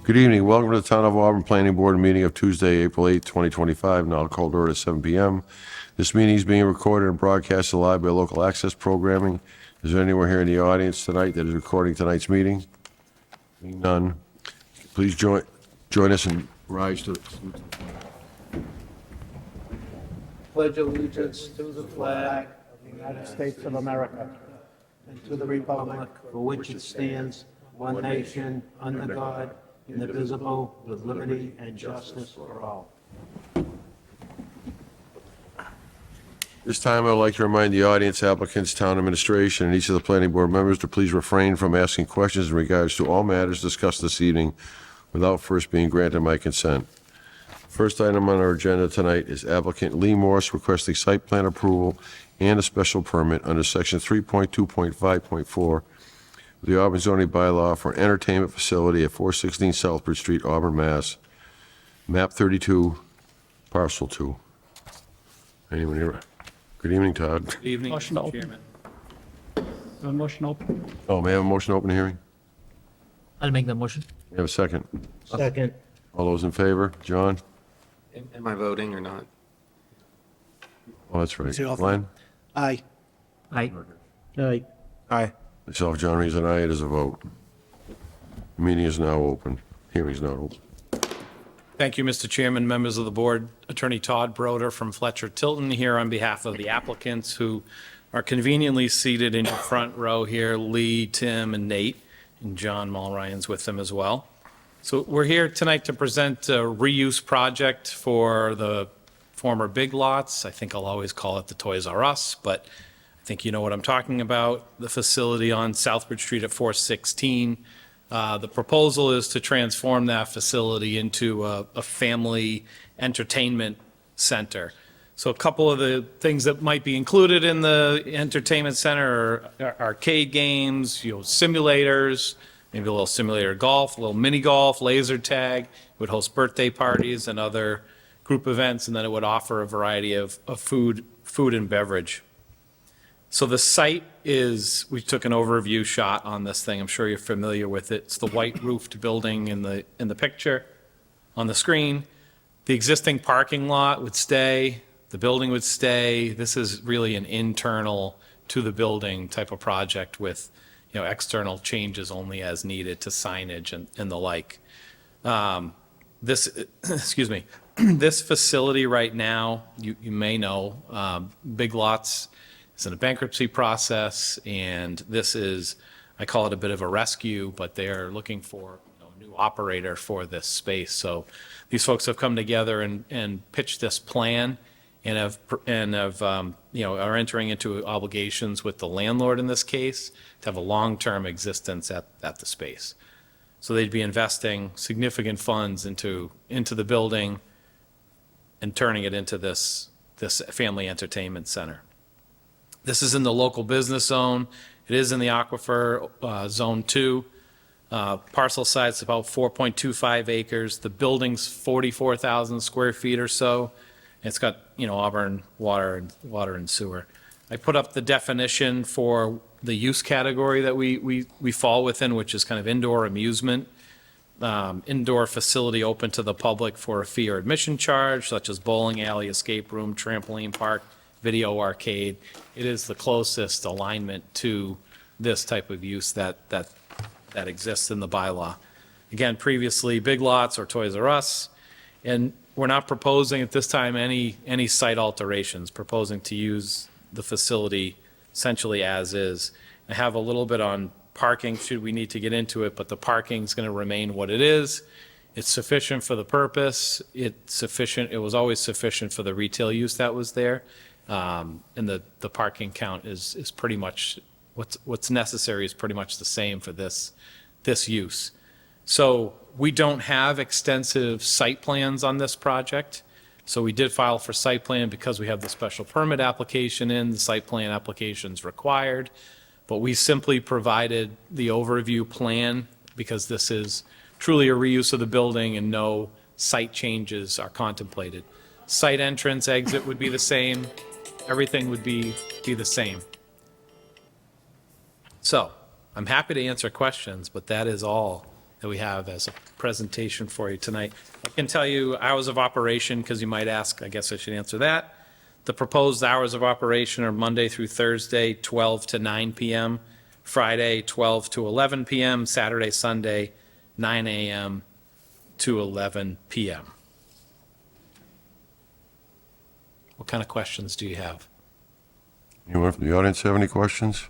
Good evening. Welcome to the Town of Auburn Planning Board meeting of Tuesday, April 8, 2025. Now called to order at 7 p.m. This meeting is being recorded and broadcast live by local access programming. Is there anyone here in the audience tonight that is recording tonight's meeting? Seeing none. Please join us and rise to the Pledge allegiance to the flag of the United States of America and to the republic for which it stands, one nation, under God, indivisible, with liberty and justice for all. This time, I would like to remind the audience, applicants, town administration, and each of the planning board members to please refrain from asking questions in regards to all matters discussed this evening without first being granted my consent. First item on our agenda tonight is applicant Lee Morse requesting site plan approval and a special permit under section 3.2.5.4 of the Auburn zoning bylaw for an entertainment facility at 416 Southbridge Street, Auburn, Mass. Map 32, parcel 2. Anyone here? Good evening, Todd. Good evening, Motion to Mr. open. Chairman. A motion open. Oh, may I have a motion to open the hearing? I'll make the motion. May I have a second? Second. All those in favor? John? Am I voting or not? Oh, that's right. Is it off? Glenn? Aye. Aye. Aye. Aye. Myself, John Reed, and I, it is a vote. The meeting is now open. Hearing is now open. Thank you, Mr. Chairman, members of the board. Attorney Todd Broder from Fletcher Tilton here on behalf of the applicants who are conveniently seated in your front row here, Lee, Tim, and Nate, and John Mulryan's with them as well. So we're here tonight to present a reuse project for the former Big Lots. I think I'll always call it the Toys R Us, but I think you know what I'm talking about. The facility on Southbridge Street at 416. The proposal is to transform that facility into a family entertainment center. So a couple of the things that might be included in the entertainment center are arcade games, simulators, maybe a little simulator golf, a little mini golf, laser tag. It would host birthday parties and other group events, and then it would offer a variety of food and beverage. So the site is, we took an overview shot on this thing. I'm sure you're familiar with it. It's the white roofed building in the picture on the screen. The existing parking lot would stay. The building would stay. This is really an internal to the building type of project with, external changes only as needed to signage and the like. Excuse me, this facility right now, you may know, Big Lots is in a bankruptcy process, and this is, I call it a bit of a rescue, but they're looking for a new operator for this space. So these folks have come together and pitched this plan and are entering into obligations with the landlord in this case to have a long-term existence at the space. So they'd be investing significant funds into the building and turning it into this family entertainment center. This is in the local business zone. It is in the Aquifer Zone 2. Parcel size about 4.25 acres. The building's 44,000 square feet or so. It's got, Auburn water and sewer. I put up the definition for the use category that we fall within, which is kind of indoor amusement. Indoor facility open to the public for a fee or admission charge, such as bowling alley, escape room, trampoline park, video arcade. It is the closest alignment to this type of use that exists in the bylaw. Again, previously Big Lots or Toys R Us, and we're not proposing at this time any site alterations, proposing to use the facility essentially as is. I have a little bit on parking should we need to get into it, but the parking is going to remain what it is. It's sufficient for the purpose. It was always sufficient for the retail use that was there. And the parking count is pretty much, what's necessary is pretty much the same for this use. So we don't have extensive site plans on this project. So we did file for site plan because we have the special permit application in, the site plan application's required. But we simply provided the overview plan because this is truly a reuse of the building and no site changes are contemplated. Site entrance, exit would be the same. Everything would be the same. So I'm happy to answer questions, but that is all that we have as a presentation for you tonight. I can tell you hours of operation, because you might ask, I guess I should answer that. The proposed hours of operation are Monday through Thursday, 12 to 9 p.m., Friday, 12 to 11 p.m., Saturday, Sunday, 9 a.m. to 11 p.m. What kind of questions do you have? Anyone from the audience have any questions?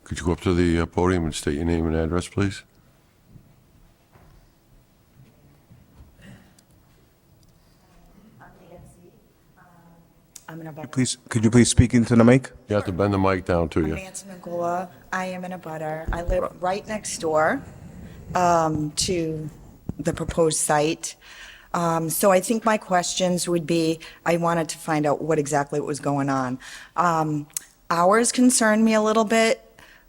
Could you go up to the podium and state your name and address, please? I'm in a butter. Could you please speak into the mic? You have to bend the mic down to I'm you. Nancy Magula. I am in a butter. I live right next door to the proposed site. So I think my questions would be, I wanted to find out what exactly was going on. Hours concern me a little bit.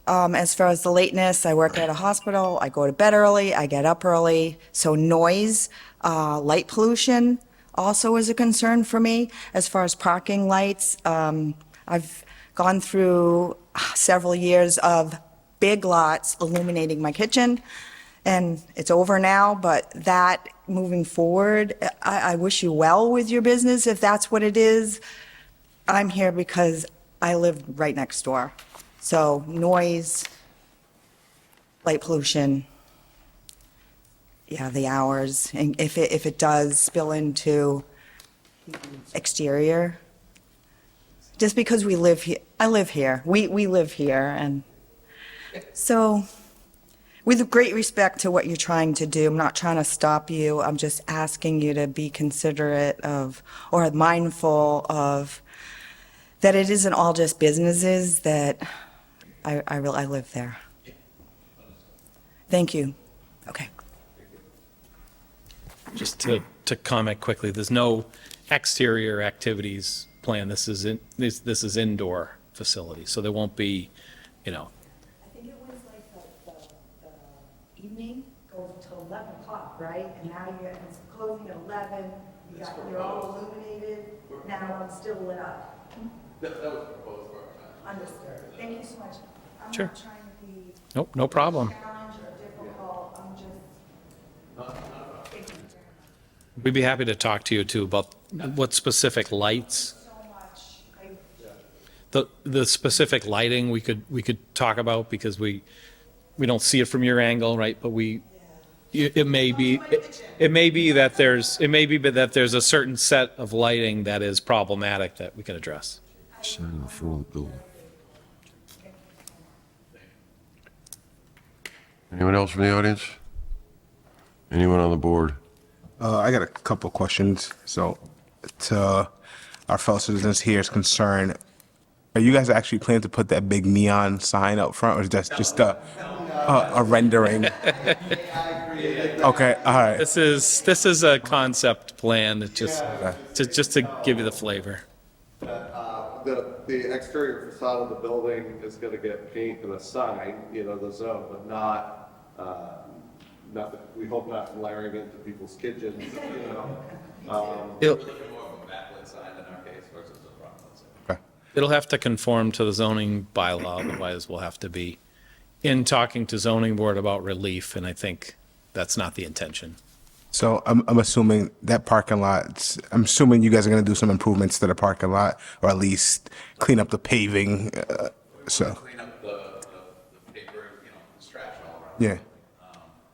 As far as the lateness, I work at a hospital. I go to bed early. I get up early. So noise, light pollution also is a concern for me. As far as parking lights, I've gone through several years of big lots illuminating my kitchen, and it's over now, but that, moving forward, I wish you well with your business if that's what it is. I'm here because I live right next door. So noise, light pollution, yeah, the hours, and if it does spill into exterior, just because we live here, I live here, we live here, and so, with great respect to what you're trying to do, I'm not trying to stop you, I'm just asking you to be considerate of, or mindful of, that it isn't all just businesses, that I live there. Thank you. Okay. Just to comment quickly, there's no exterior activities planned. This is indoor facility, so there won't be, I think it was like the evening goes until 11 o'clock, right? And now it's closing at 11, you're all illuminated, now I'm still lit up. That was proposed for our time. Understood. Thank you so much. I'm Sure. not trying to be nope, no problem. challenged or difficult, I'm just. Thank you We'd be happy to talk to you too about what specific lights, so much. the specific lighting we could talk about, because we don't see it from your angle, right? But it may be that there's a certain set of lighting that is problematic that we can address. Sign in the front of the building. Anyone else from the audience? Anyone on the board? I got a couple questions. So, to our fellow citizens here's concern, are you guys actually planning to put that big neon sign up front, or is that just a rendering? Okay, all right. This is a concept plan that just to give you the flavor. The exterior facade of the building is gonna get paint and a sign, the zone, but not, we hope not glaring into people's kitchens, It'll have to conform to the zoning bylaw, otherwise we'll have to be in talking to zoning board about relief, and I think that's not the intention. So I'm assuming that parking lot, I'm assuming you guys are gonna do some improvements to the parking lot, or at least clean up the paving, so, Clean up the paper, it's trash all around. yeah.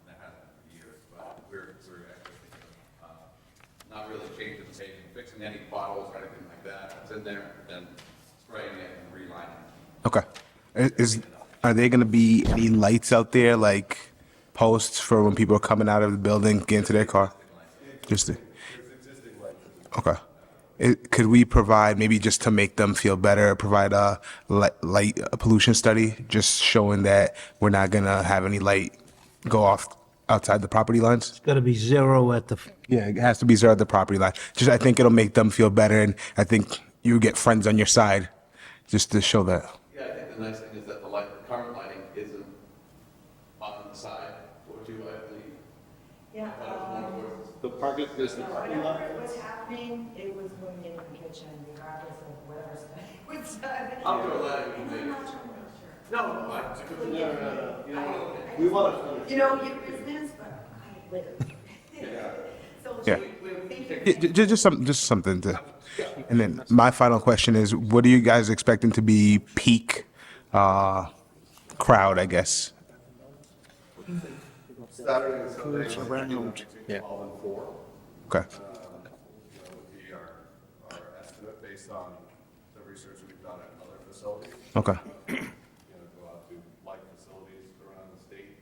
That hasn't been for years, but we're actually not really changing the paving, fixing any potholes or anything like that. It's in there, then spraying it and relining it. Okay. Are there gonna be any lights out there, like posts for when people are coming out of the building, get into their car? Okay. Could we provide, maybe just to make them feel better, provide a light pollution study, just showing that we're not gonna have any light go off outside the property lines? It's got to be zero at the, Yeah, it has to be zero at the property line. Just, I think it'll make them feel better, and I think you get friends on your side, just to show that. Yeah, I think the nice thing is that the current lighting isn't on the side, towards you, I believe. Yeah, the parking, there's the parking lot. whatever was happening, it was illuminating the kitchen, regardless of whatever's was done. Outdoor lighting will I'm make not trying to make sure. We want to. You know, your business, but I live. Yeah. Just something to, and then my final question is, what are you guys expecting to be peak, crowd, I guess? Saturday and Sunday. Between 12 and 4. Okay, Would be our estimate based on the research we've done at other facilities. okay, You know, go out to like facilities around the state.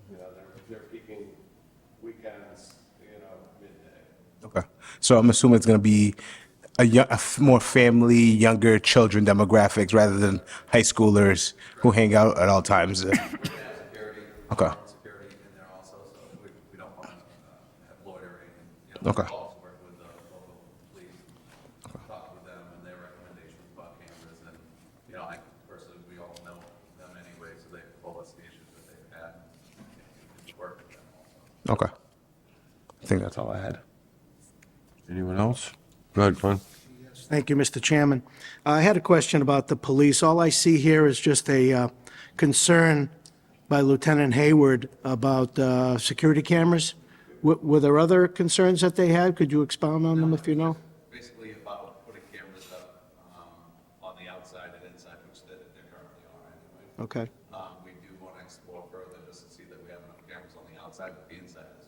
You know, they're peaking weekends, you know, midday. okay. So I'm assuming it's gonna be more family, younger children demographics rather than high schoolers who hang out at all times. We're gonna have security. Okay. Security in there also, so we don't want to have loitering and, you know, Okay. calls, work with the local police, talk with them and their recommendations about cameras, and, you know, I personally, we all know them anyway, so they told us the issues that they've had, and work with them also. Okay. I think that's all I had. Anyone else? Go ahead, Glenn. Thank you, Mr. Chairman. I had a question about the police. All I see here is just a concern by Lieutenant Hayward about security cameras. Were there other concerns that they had? Could you expound on them if you know? Basically about putting cameras up, on the outside and inside, which they're currently are anyway. Okay. We do want to explore further just to see that we have enough cameras on the outside, but the inside is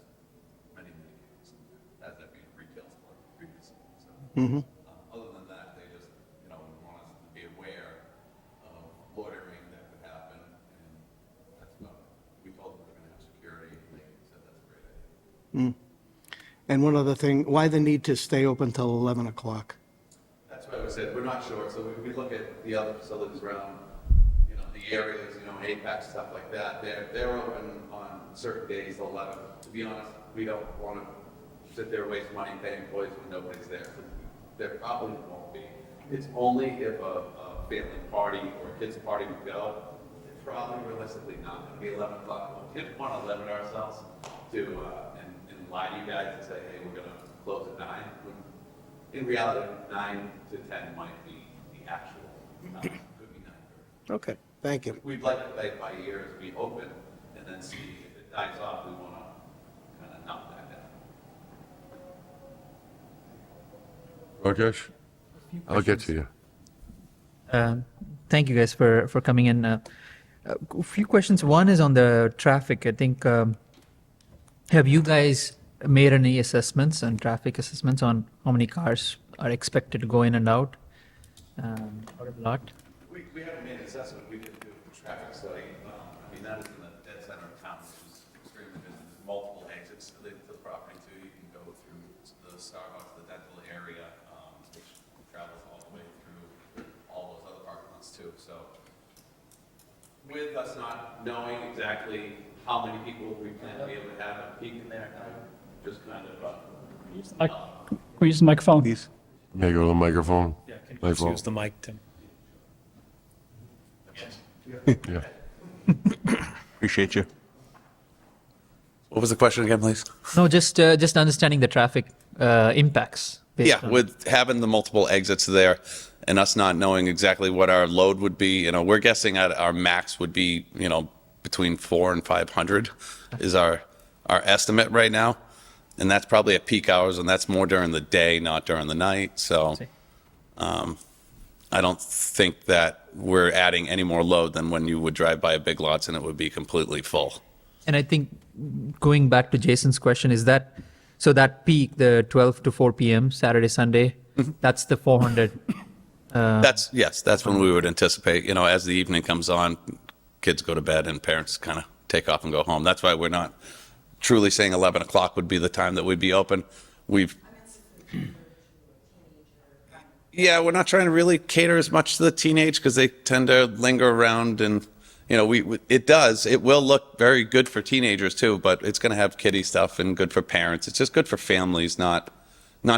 many, many cameras. As that being retail store previously, so. Other than that, they just, you know, want us to be aware of loitering that could happen, and that's about it. We told them we're gonna have security, and they said that's a great idea. And one other thing, why the need to stay open till 11 o'clock? That's why we said, we're not sure, so we look at the other facilities around, you know, the areas, you know, Apex, stuff like that, they're open on certain days, 11. To be honest, we don't want to sit there, waste money, pay employees when nobody's there. There probably won't be. It's only if a family party or a kid's party would go, it's probably realistically not gonna be 11 o'clock. We didn't want to limit ourselves to, and lie to you guys and say, hey, we're gonna close at 9. In reality, 9 to 10 might be the actual, could be 9:30. Okay, thank you. We'd like to play it by ear as we open, and then see if it dies off, we want to kind of knock that down. Rakesh? I'll get to you. Thank you guys for coming in. A few questions. One is on the traffic. I think, have you guys made any assessments and traffic assessments on how many cars are expected to go in and out of the lot? We haven't made an assessment, we didn't do a traffic study. I mean, that is in the dead center of town, which is extremely busy. There's multiple exits to the property too. You can go through the Starbucks, the dental area, which travels all the way through all those other parking lots too. So with us not knowing exactly how many people we plan to be able to have at peak in there, just kind of, We use the microphone. Please. May I go to the microphone? Yeah, can My you just fault. use the mic, Tim? Yeah. Appreciate you. What was the question again, please? No, just understanding the traffic impacts. based Yeah, on- with having the multiple exits there and us not knowing exactly what our load would be, you know, we're guessing at our max would be, you know, between 400 and 500 is our estimate right now. And that's probably at peak hours, and that's more during the day, not during the night. So See. I don't think that we're adding any more load than when you would drive by a Big Lots and it would be completely full. And I think going back to Jason's question, is that, so that peak, the 12 to 4 p.m., Saturday, Sunday, that's the 400. That's when we would anticipate, you know, as the evening comes on, kids go to bed and parents kind of take off and go home. That's why we're not truly saying 11 o'clock would be the time that we'd be open. Yeah, we're not trying to really cater as much to the teenage because they tend to linger around and, you know, it will look very good for teenagers too, but it's going to have kiddie stuff and good for parents. It's just good for families, not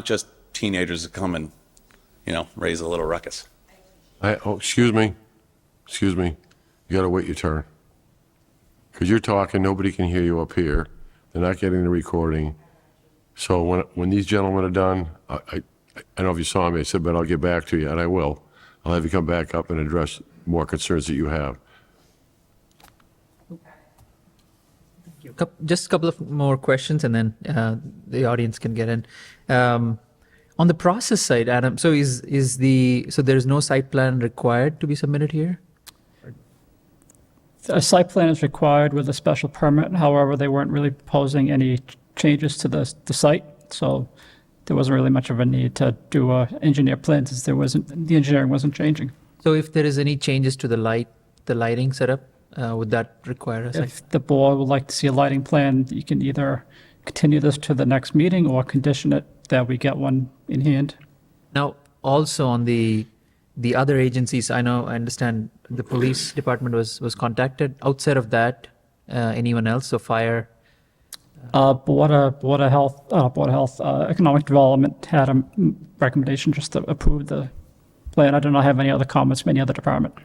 just teenagers that come and, you know, raise a little ruckus. Excuse me. You gotta wait your turn. Because you're talking, nobody can hear you up here. They're not getting the recording. So when these gentlemen are done, I don't know if you saw me, I said, but I'll get back to you, and I will. I'll have you come back up and address more concerns that you have. just a couple of more questions, and then the audience can get in. On the process side, Adam, so so there's no site plan required to be submitted here? A site plan is required with a special permit. However, they weren't really proposing any changes to the site, so there wasn't really much of a need to do engineer plans, as the engineering wasn't changing. So if there is any changes to the lighting setup, would that require a site? If the board would like to see a lighting plan, you can either continue this to the next meeting or condition it that we get one in hand. Now, also on the other agencies, I understand the police department was contacted. Outside of that, anyone else? So fire. Board of Health, Economic Development had a recommendation just to approve the plan. I do not have any other comments from any other department.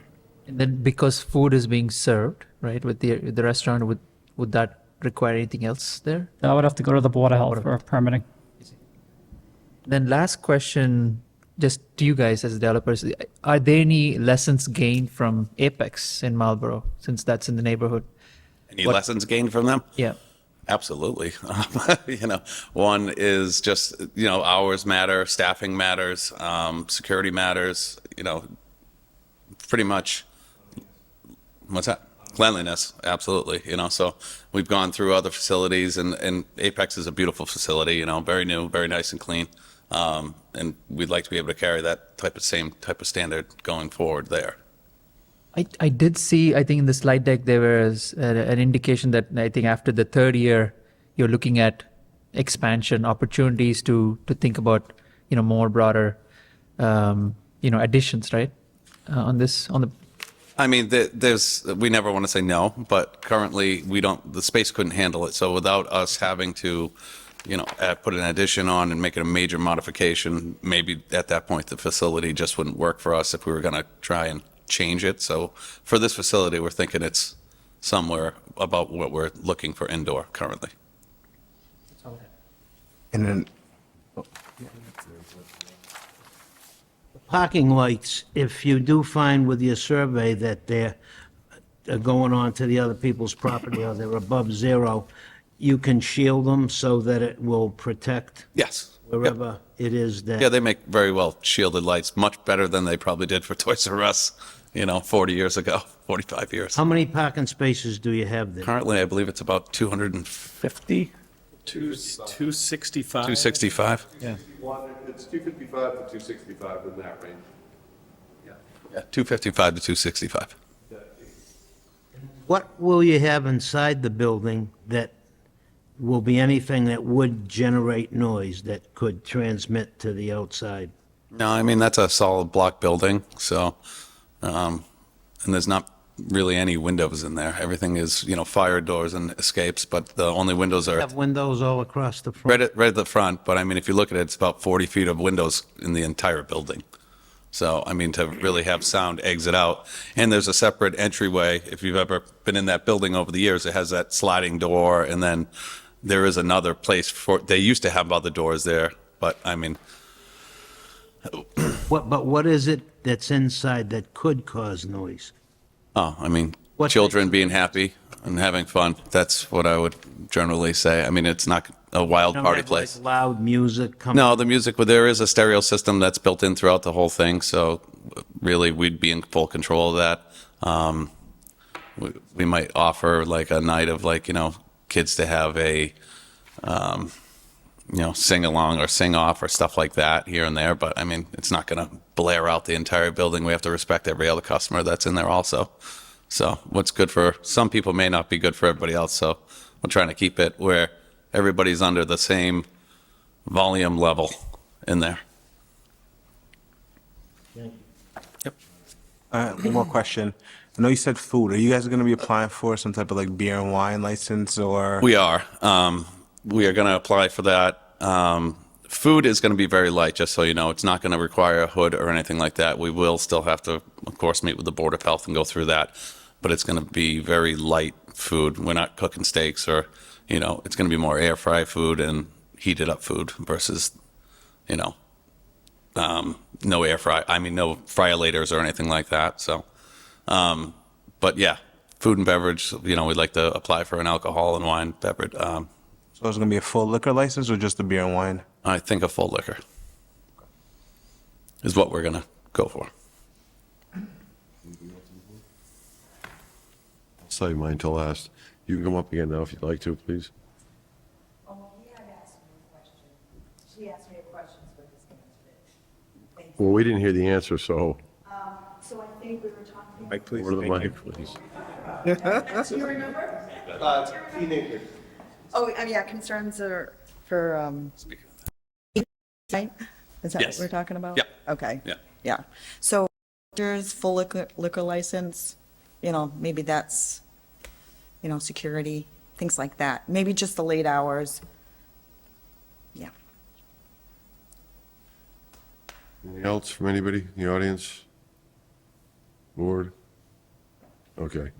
And then because food is being served, right, with the restaurant, would that require anything else there? I would have to go to the Board of Health for permitting. Then last question, just to you guys as developers, are there any lessons gained from Apex in Marlboro, since that's in the neighborhood? Any lessons gained from them? Yeah. Absolutely. One is just, hours matter, staffing matters, security matters, pretty much. What's that? Cleanliness, absolutely. So we've gone through other facilities, and Apex is a beautiful facility, very new, very nice and clean. And we'd like to be able to carry that same type of standard going forward there. I did see, I think in the slide deck, there was an indication that I think after the third year, you're looking at expansion opportunities to think about, more broader, additions, right? I mean, we never want to say no, but currently the space couldn't handle it. So without us having to, put an addition on and make it a major modification, maybe at that point, the facility just wouldn't work for us if we were going to try and change it. So for this facility, we're thinking it's somewhere about what we're looking for indoor currently. And then, Parking lights, if you do find with your survey that they're going on to the other people's property or they're above zero, you can shield them so that it will protect Yes. wherever it is that. Yeah, they make very well shielded lights, much better than they probably did for Toys R Us, 40 years ago, 45 years. How many parking spaces do you have there? Currently, I believe it's about 250, 265. 265. Yeah. It's 255 to 265 in that range. Yeah, 255 to 265. What will you have inside the building that will be anything that would generate noise that could transmit to the outside? No, I mean, that's a solid block building, so, and there's not really any windows in there. Everything is, fire doors and escapes, but the only windows are Have windows all across the front? right at the front, but I mean, if you look at it, it's about 40 feet of windows in the entire building. So, I mean, to really have sound exit out, and there's a separate entryway. If you've ever been in that building over the years, it has that sliding door, and then there is another place they used to have other doors there, but I mean, But what is it that's inside that could cause noise? I mean, What children makes- being happy and having fun. That's what I would generally say. I mean, it's not a wild Don't party have, like, place. loud music coming? No, the music, there is a stereo system that's built in throughout the whole thing, so really, we'd be in full control of that. We might offer like a night of kids to have a, sing along or sing off or stuff like that here and there, but I mean, it's not going to blare out the entire building. We have to respect every other customer that's in there also. So what's good for some people may not be good for everybody else, so we're trying to keep it where everybody's under the same volume level in there. one more question. I know you said food. Are you guys going to be applying for some type of like beer and wine license or? We are. We are going to apply for that. Food is going to be very light, just so you know. It's not going to require a hood or anything like that. We will still have to, of course, meet with the Board of Health and go through that. But it's going to be very light food. We're not cooking steaks or, it's going to be more air fry food and heated up food versus, no air fry. I mean, no fryolators or anything like that. So, but yeah, food and beverage, we'd like to apply for an alcohol and wine beverage. So it's gonna be a full liquor license or just the beer and wine? I think a full liquor is what we're gonna go for. I'll save mine till last. You can come up again now if you'd like to, please. Oh, he had asked me a question. She asked me a question, so he's answered it. Well, we didn't hear the answer, so So I think we were talking. Mike, please. over to the Thank you. mic, please. Do you remember? Teenagers. Oh, yeah, concerns are for, right? Is that what Yes. we're talking about? Yeah. Okay. Yeah. Yeah. So there's full liquor license, maybe that's, security, things like that. Maybe just the late hours. Yeah. Anything else from anybody in the audience? Board? Okay.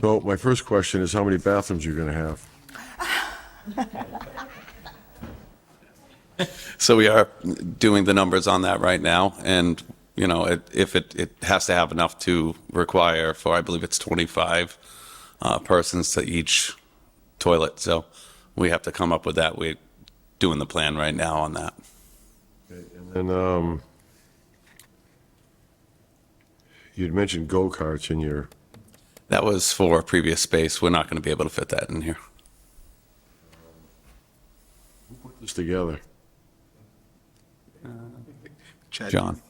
So my first question is how many bathrooms you're going to have? So we are doing the numbers on that right now, and if it has to have enough to require for, I believe it's 25 persons to each toilet. So we have to come up with that. We're doing the plan right now on that. And then you'd mentioned go-karts in your, That was for previous space. We're not going to be able to fit that in here. put this together. John.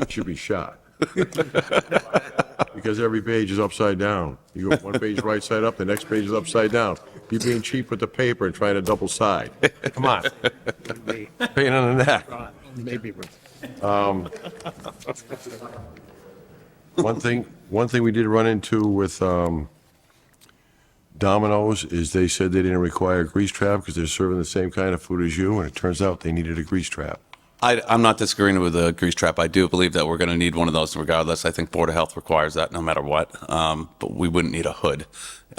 Should be shot. Because every page is upside down. You go one page right side up, the next page is upside down. You're being cheap with the paper and trying to double side. Come on. Pain on the neck. Maybe. One thing we did run into with Domino's is they said they didn't require a grease trap because they're serving the same kind of food as you, and it turns out they needed a grease trap. I'm not disagreeing with the grease trap. I do believe that we're going to need one of those regardless. I think Board of Health requires that no matter what, but we wouldn't need a hood.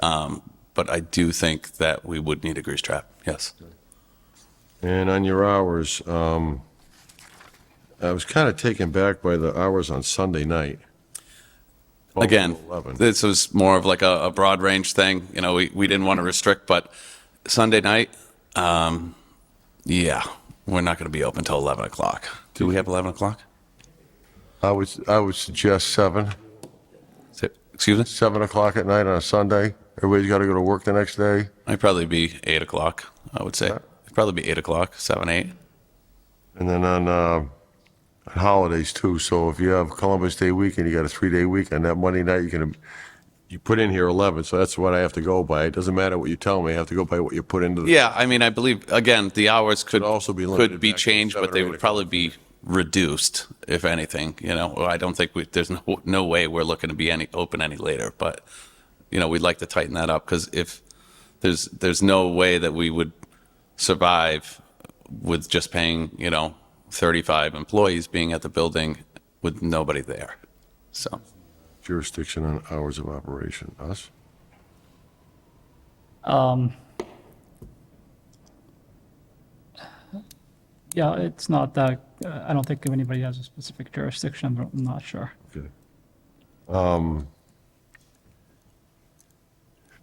But I do think that we would need a grease trap, yes. And on your hours, I was kind of taken back by the hours on Sunday night. 12 to Again, 11. this was more of like a broad range thing. We didn't want to restrict, but Sunday night, yeah, we're not going to be open till 11 o'clock. Do we have 11 o'clock? I would suggest 7 Excuse me? 7 o'clock at night on a Sunday. Everybody's got to go to work the next day. I'd probably be 8 o'clock, I would say. It'd probably be 8 o'clock, 7, 8. And then on holidays too. So if you have Columbus Day weekend, you got a 3-day weekend. That Monday night, you put in here 11. So that's what I have to go by. It doesn't matter what you tell me. I have to go by what you put into the. Yeah, I mean, I believe, again, the hours could also be limited could be back to changed, 7 but they or 8 would probably be reduced, if anything. I don't think there's no way we're looking to be open any later. But we'd like to tighten that up because if there's no way that we would survive with just paying 35 employees being at the building with nobody there. So Jurisdiction on hours of operation. Us? Yeah, it's not that, I don't think anybody has a specific jurisdiction, but I'm not sure. Okay.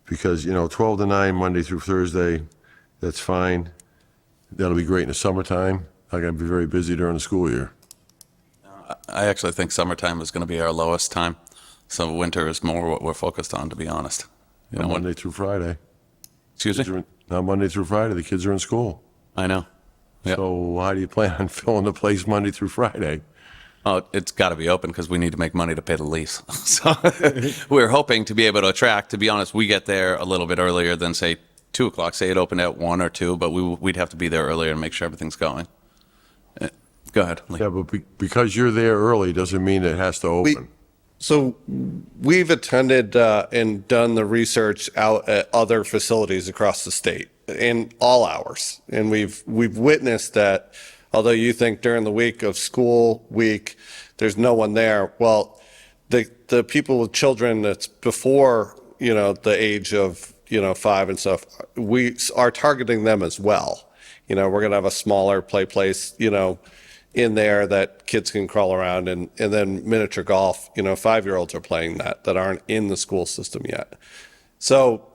Because, 12 to 9, Monday through Thursday, that's fine. That'll be great in the summertime. I'm going to be very busy during the school year. I actually think summertime is going to be our lowest time. So winter is more what we're focused on, to be honest. Not Monday through Friday. Excuse Kids me? are not Monday through Friday. The kids are in school. I know. Yep. So how do you plan on filling the place Monday through Friday? Oh, it's got to be open because we need to make money to pay the lease. So we're hoping to be able to attract. To be honest, we get there a little bit earlier than, say, 2 o'clock. Say it opened at 1 or 2, but we'd have to be there earlier to make sure everything's going. Go ahead, Lee. Yeah, but because you're there early doesn't mean it has to open. So we've attended and done the research out at other facilities across the state in all hours. And we've witnessed that although you think during the week of school week, there's no one there. Well, the people with children that's before, the age of, 5 and stuff, we are targeting them as well. We're going to have a smaller play place, in there that kids can crawl around, and then miniature golf, 5-year-olds are playing that aren't in the school system yet. So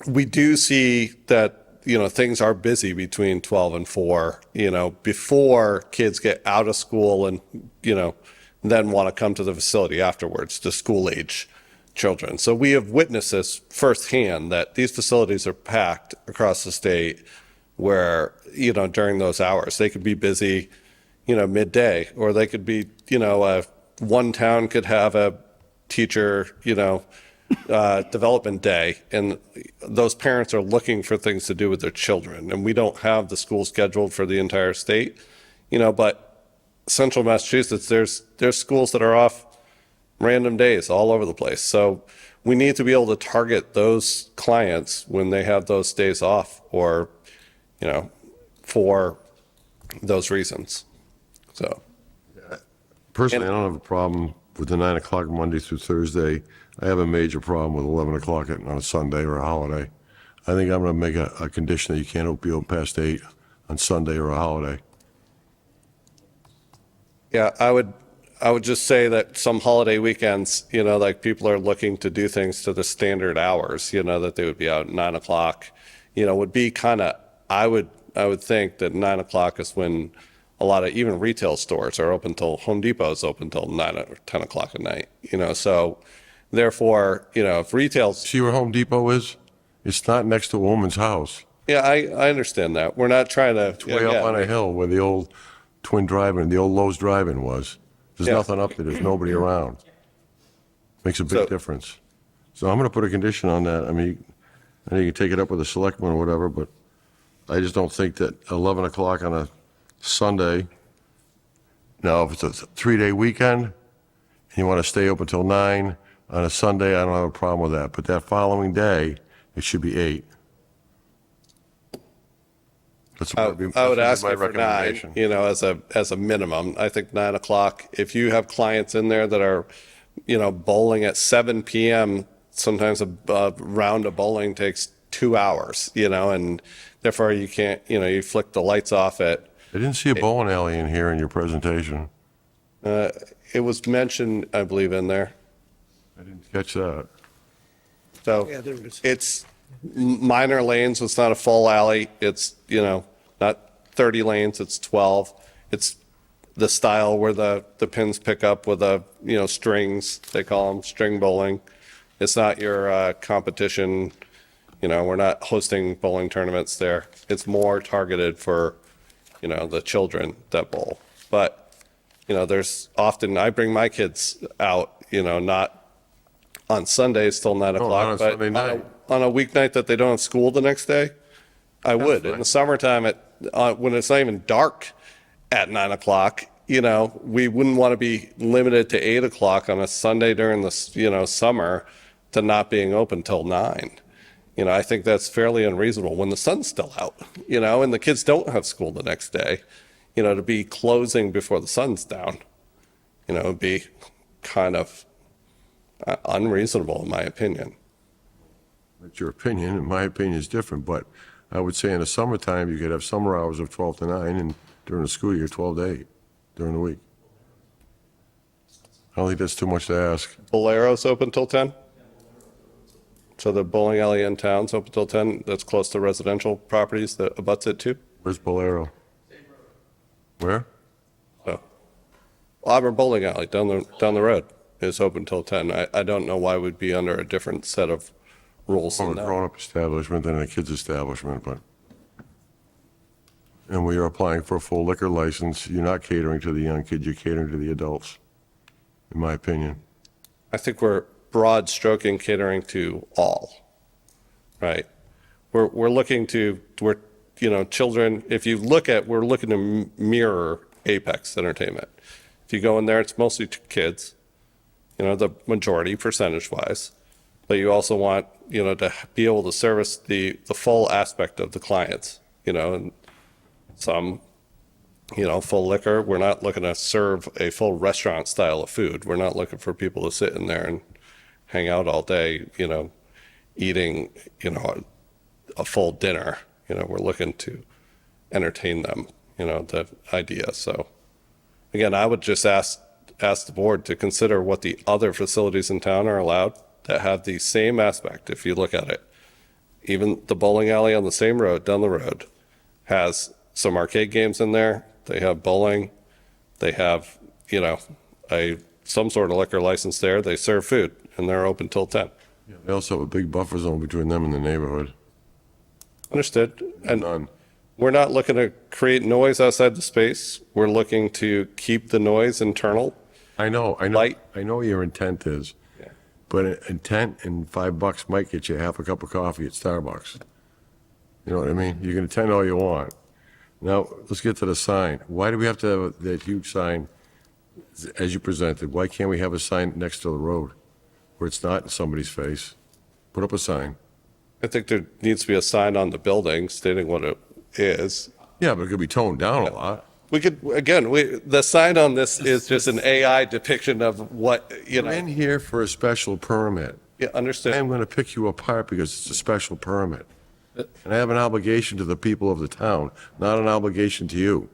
we do see that, things are busy between 12 and 4, before kids get out of school and, then want to come to the facility afterwards, to school age children. So we have witnessed this firsthand, that these facilities are packed across the state where, during those hours, they could be busy, midday, or they could be, one town could have a teacher, development day, and those parents are looking for things to do with their children. And we don't have the school scheduled for the entire state, but central Massachusetts, there's schools that are off random days all over the place. So we need to be able to target those clients when they have those days off, or, for those reasons. So. Personally, I don't have a problem with the 9 o'clock Monday through Thursday. I have a major problem with 11 o'clock on a Sunday or a holiday. I think I'm going to make a condition that you can't be open past 8 on Sunday or a holiday. Yeah, I would just say that some holiday weekends, like people are looking to do things to the standard hours, that they would be out at 9 o'clock, would be kind of, I would think that 9 o'clock is when a lot of even retail stores are open till Home Depot is open till 9 or 10 o'clock at night, so therefore, if retail's. See where Home Depot is? It's not next to a woman's house. Yeah, I understand that. We're not trying to. It's way up on a hill where the old Twin Drive-In, the old Lowe's Drive-In was. There's Yeah. nothing up there. There's nobody around. Makes a big So- difference. So I'm going to put a condition on that. I mean, I know you can take it up with the selectmen or whatever, but I just don't think that 11 o'clock on a Sunday. Now, if it's a 3-day weekend and you want to stay open until 9 on a Sunday, I don't have a problem with that. But that following day, it should be 8. That's I what would that's ask my you for 9, recommendation. as a minimum. I think 9 o'clock, if you have clients in there that are, bowling at 7 PM, sometimes a round of bowling takes 2 hours, and therefore you can't, you flick the lights off at. I didn't see a bowling alley in here in your presentation. It was mentioned, I believe, in there. I didn't catch that. So Yeah, there is. it's minor lanes. It's not a full alley. It's, not 30 lanes, it's 12. It's the style where the pins pick up with strings, they call them string bowling. It's not your competition, we're not hosting bowling tournaments there. It's more targeted for, the children that bowl. But, there's often, I bring my kids out, not on Sundays till 9 not o'clock, on but Sunday night. on a weeknight that they don't have school the next day, I would. In the summertime, when it's not even dark at 9 o'clock, we wouldn't want to be limited to 8 o'clock on a Sunday during the, summer to not being open till 9. I think that's fairly unreasonable when the sun's still out, and the kids don't have school the next day, to be closing before the sun's down, would be kind of unreasonable in my opinion. That's your opinion, and my opinion is different, but I would say in the summertime, you could have summer hours of 12 to 9, and during the school year, 12 to 8 during the week. I don't think that's too much to ask. Bolero's open till 10? So the bowling alley in town's open till 10, that's close to residential properties that abuts it too? Where's Bolero? Where? So, Auburn Bowling Alley down the road is open till 10. I don't know why we'd be under a different set of rules More than of a that. grown-up establishment than a kid's establishment, but. And we are applying for a full liquor license. You're not catering to the young kids, you're catering to the adults, in my opinion. I think we're broad stroking catering to all, right? We're looking to, children, if you look at, we're looking to mirror Apex Entertainment. If you go in there, it's mostly kids, the majority percentage-wise. But you also want, to be able to service the full aspect of the clients, and some, full liquor. We're not looking to serve a full restaurant style of food. We're not looking for people to sit in there and hang out all day, eating, a full dinner. We're looking to entertain them, the idea. So Again, I would just ask the board to consider what the other facilities in town are allowed that have the same aspect, if you look at it. Even the bowling alley on the same road, down the road, has some arcade games in there. They have bowling. They have, some sort of liquor license there. They serve food, and they're open till 10. They also have a big buffer zone between them and the neighborhood. Understood. And None. we're not looking to create noise outside the space. We're looking to keep the noise internal. I know Light. what your intent is. Yeah. But intent and $5 might get you half a cup of coffee at Starbucks. You know what I mean? You can attend all you want. Now, let's get to the sign. Why do we have to have that huge sign as you presented? Why can't we have a sign next to the road where it's not in somebody's face? Put up a sign. I think there needs to be a sign on the building stating what it is. Yeah, but it could be toned down a lot. We could, again, the sign on this is just an AI depiction of what, You're in here for a special permit. Yeah, understood. I'm going to pick you apart because it's a special permit. And I have an obligation to the people of the town, not an obligation to you.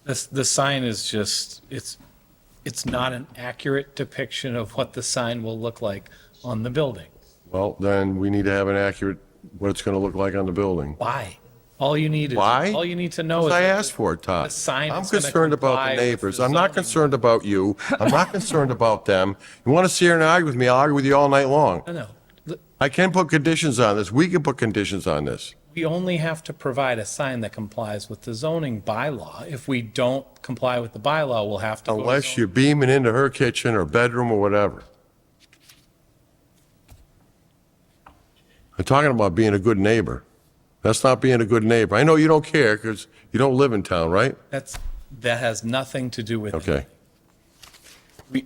The sign is just, it's not an accurate depiction of what the sign will look like on the building. Well, then we need to have an accurate, what it's going to look like on the building. Why? All you need is, Why? all you need to know is. I asked for it, Todd. The sign I'm is gonna concerned about comply the with neighbors. the I'm not zoning. concerned about you. I'm not concerned about them. You want to sit here and argue with me, I'll argue with you all night long. No. I can put conditions on this. We can put conditions on this. We only have to provide a sign that complies with the zoning bylaw. If we don't comply with the bylaw, we'll have to. go to Unless zoning. you're beaming into her kitchen or bedroom or whatever. I'm talking about being a good neighbor. That's not being a good neighbor. I know you don't care because you don't live in town, right? That has nothing to do with it. Okay.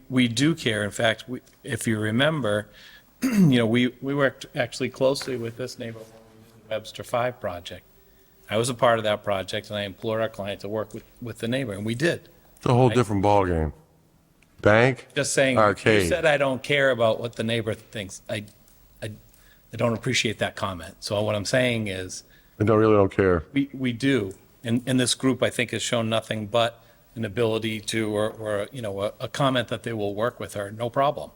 We do care. In fact, if you remember, we worked actually closely with this neighbor when we did the Webster 5 project. I was a part of that project, and I implored our client to work with the neighbor, and we did. It's a whole different ballgame. Bank, Just saying, you arcade. said I don't care about what the neighbor thinks. I don't appreciate that comment. So what I'm saying is, I really don't care. we do. And this group, I think, has shown nothing but an ability to, or a comment that they will work with her, no problem.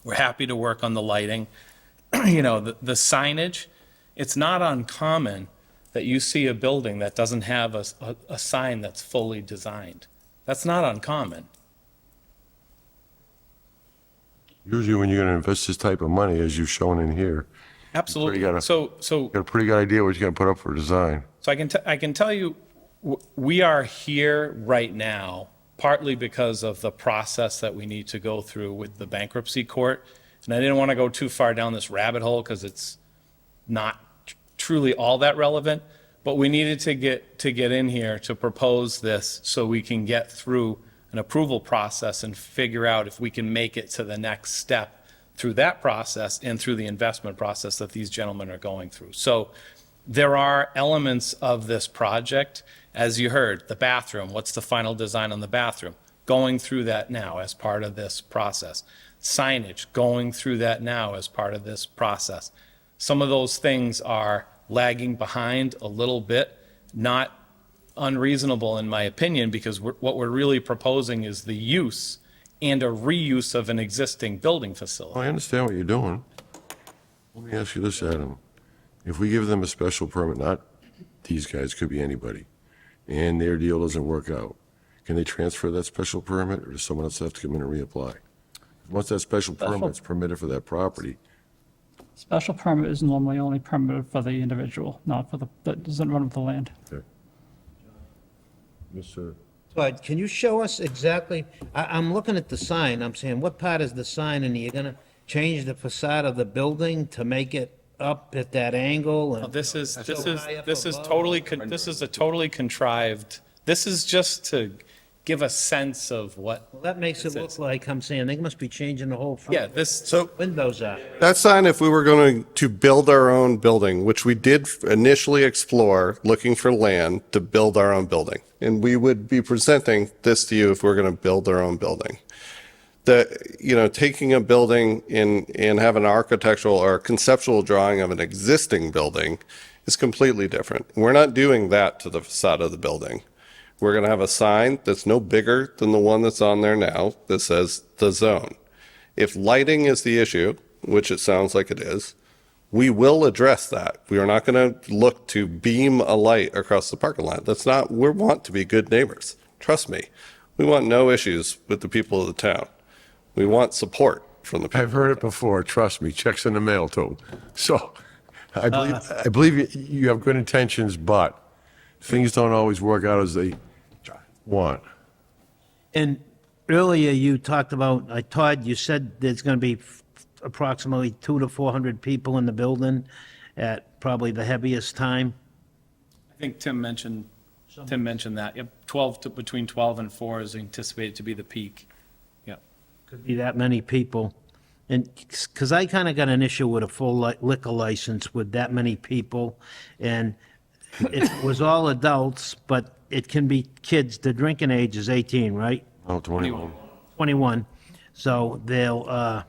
We're happy to work on the lighting. The signage, it's not uncommon that you see a building that doesn't have a sign that's fully designed. That's not uncommon. Usually when you're going to invest this type of money, as you've shown in here, Absolutely. You gotta- So you got a pretty good idea what you're going to put up for design. So I can tell you, we are here right now partly because of the process that we need to go through with the bankruptcy court. And I didn't want to go too far down this rabbit hole because it's not truly all that relevant. But we needed to get in here to propose this so we can get through an approval process and figure out if we can make it to the next step through that process and through the investment process that these gentlemen are going through. So there are elements of this project, as you heard, the bathroom, what's the final design on the bathroom? Going through that now as part of this process. Signage, going through that now as part of this process. Some of those things are lagging behind a little bit, not unreasonable in my opinion, because what we're really proposing is the use and a reuse of an existing building facility. I understand what you're doing. Let me ask you this, Adam. If we give them a special permit, not these guys, could be anybody, and their deal doesn't work out, can they transfer that special permit, or does someone else have to come in and reapply? Once that special permit's permitted for that property, Special permit is normally only permitted for the individual, not for that doesn't run with the land. okay. Mr. Todd, can you show us exactly, I'm looking at the sign, I'm saying, what part is the sign, and you're gonna change the facade of the building to make it up at that angle? and This is so high up above? this is a totally contrived, this is just to give a sense of what, Well, that makes it look like, I'm saying, they must be changing the whole yeah, front this, windows out. That sign, if we were going to build our own building, which we did initially explore, looking for land to build our own building. And we would be presenting this to you if we're going to build our own building. Taking a building and have an architectural or conceptual drawing of an existing building is completely different. We're not doing that to the facade of the building. we're going to have a sign that's no bigger than the one that's on there now that says the zone. If lighting is the issue, which it sounds like it is, we will address that. We are not going to look to beam a light across the parking lot. That's not, we want to be good neighbors. Trust me. We want no issues with the people of the town. We want support from the people. I've heard it before, trust me, checks in the mail too. So I believe you have good intentions, but things don't always work out as they want. And earlier you talked about, Todd, you said there's going to be approximately 200 to 400 people in the building at probably the heaviest time. I think Tim mentioned that. Yep, between 12 and 4 is anticipated to be the peak. Yep. Could be that many people. And, because I kind of got an issue with a full liquor license with that many people. And it was all adults, but it can be kids. The drinking age is 18, right? Oh, 21. 21. So they'll,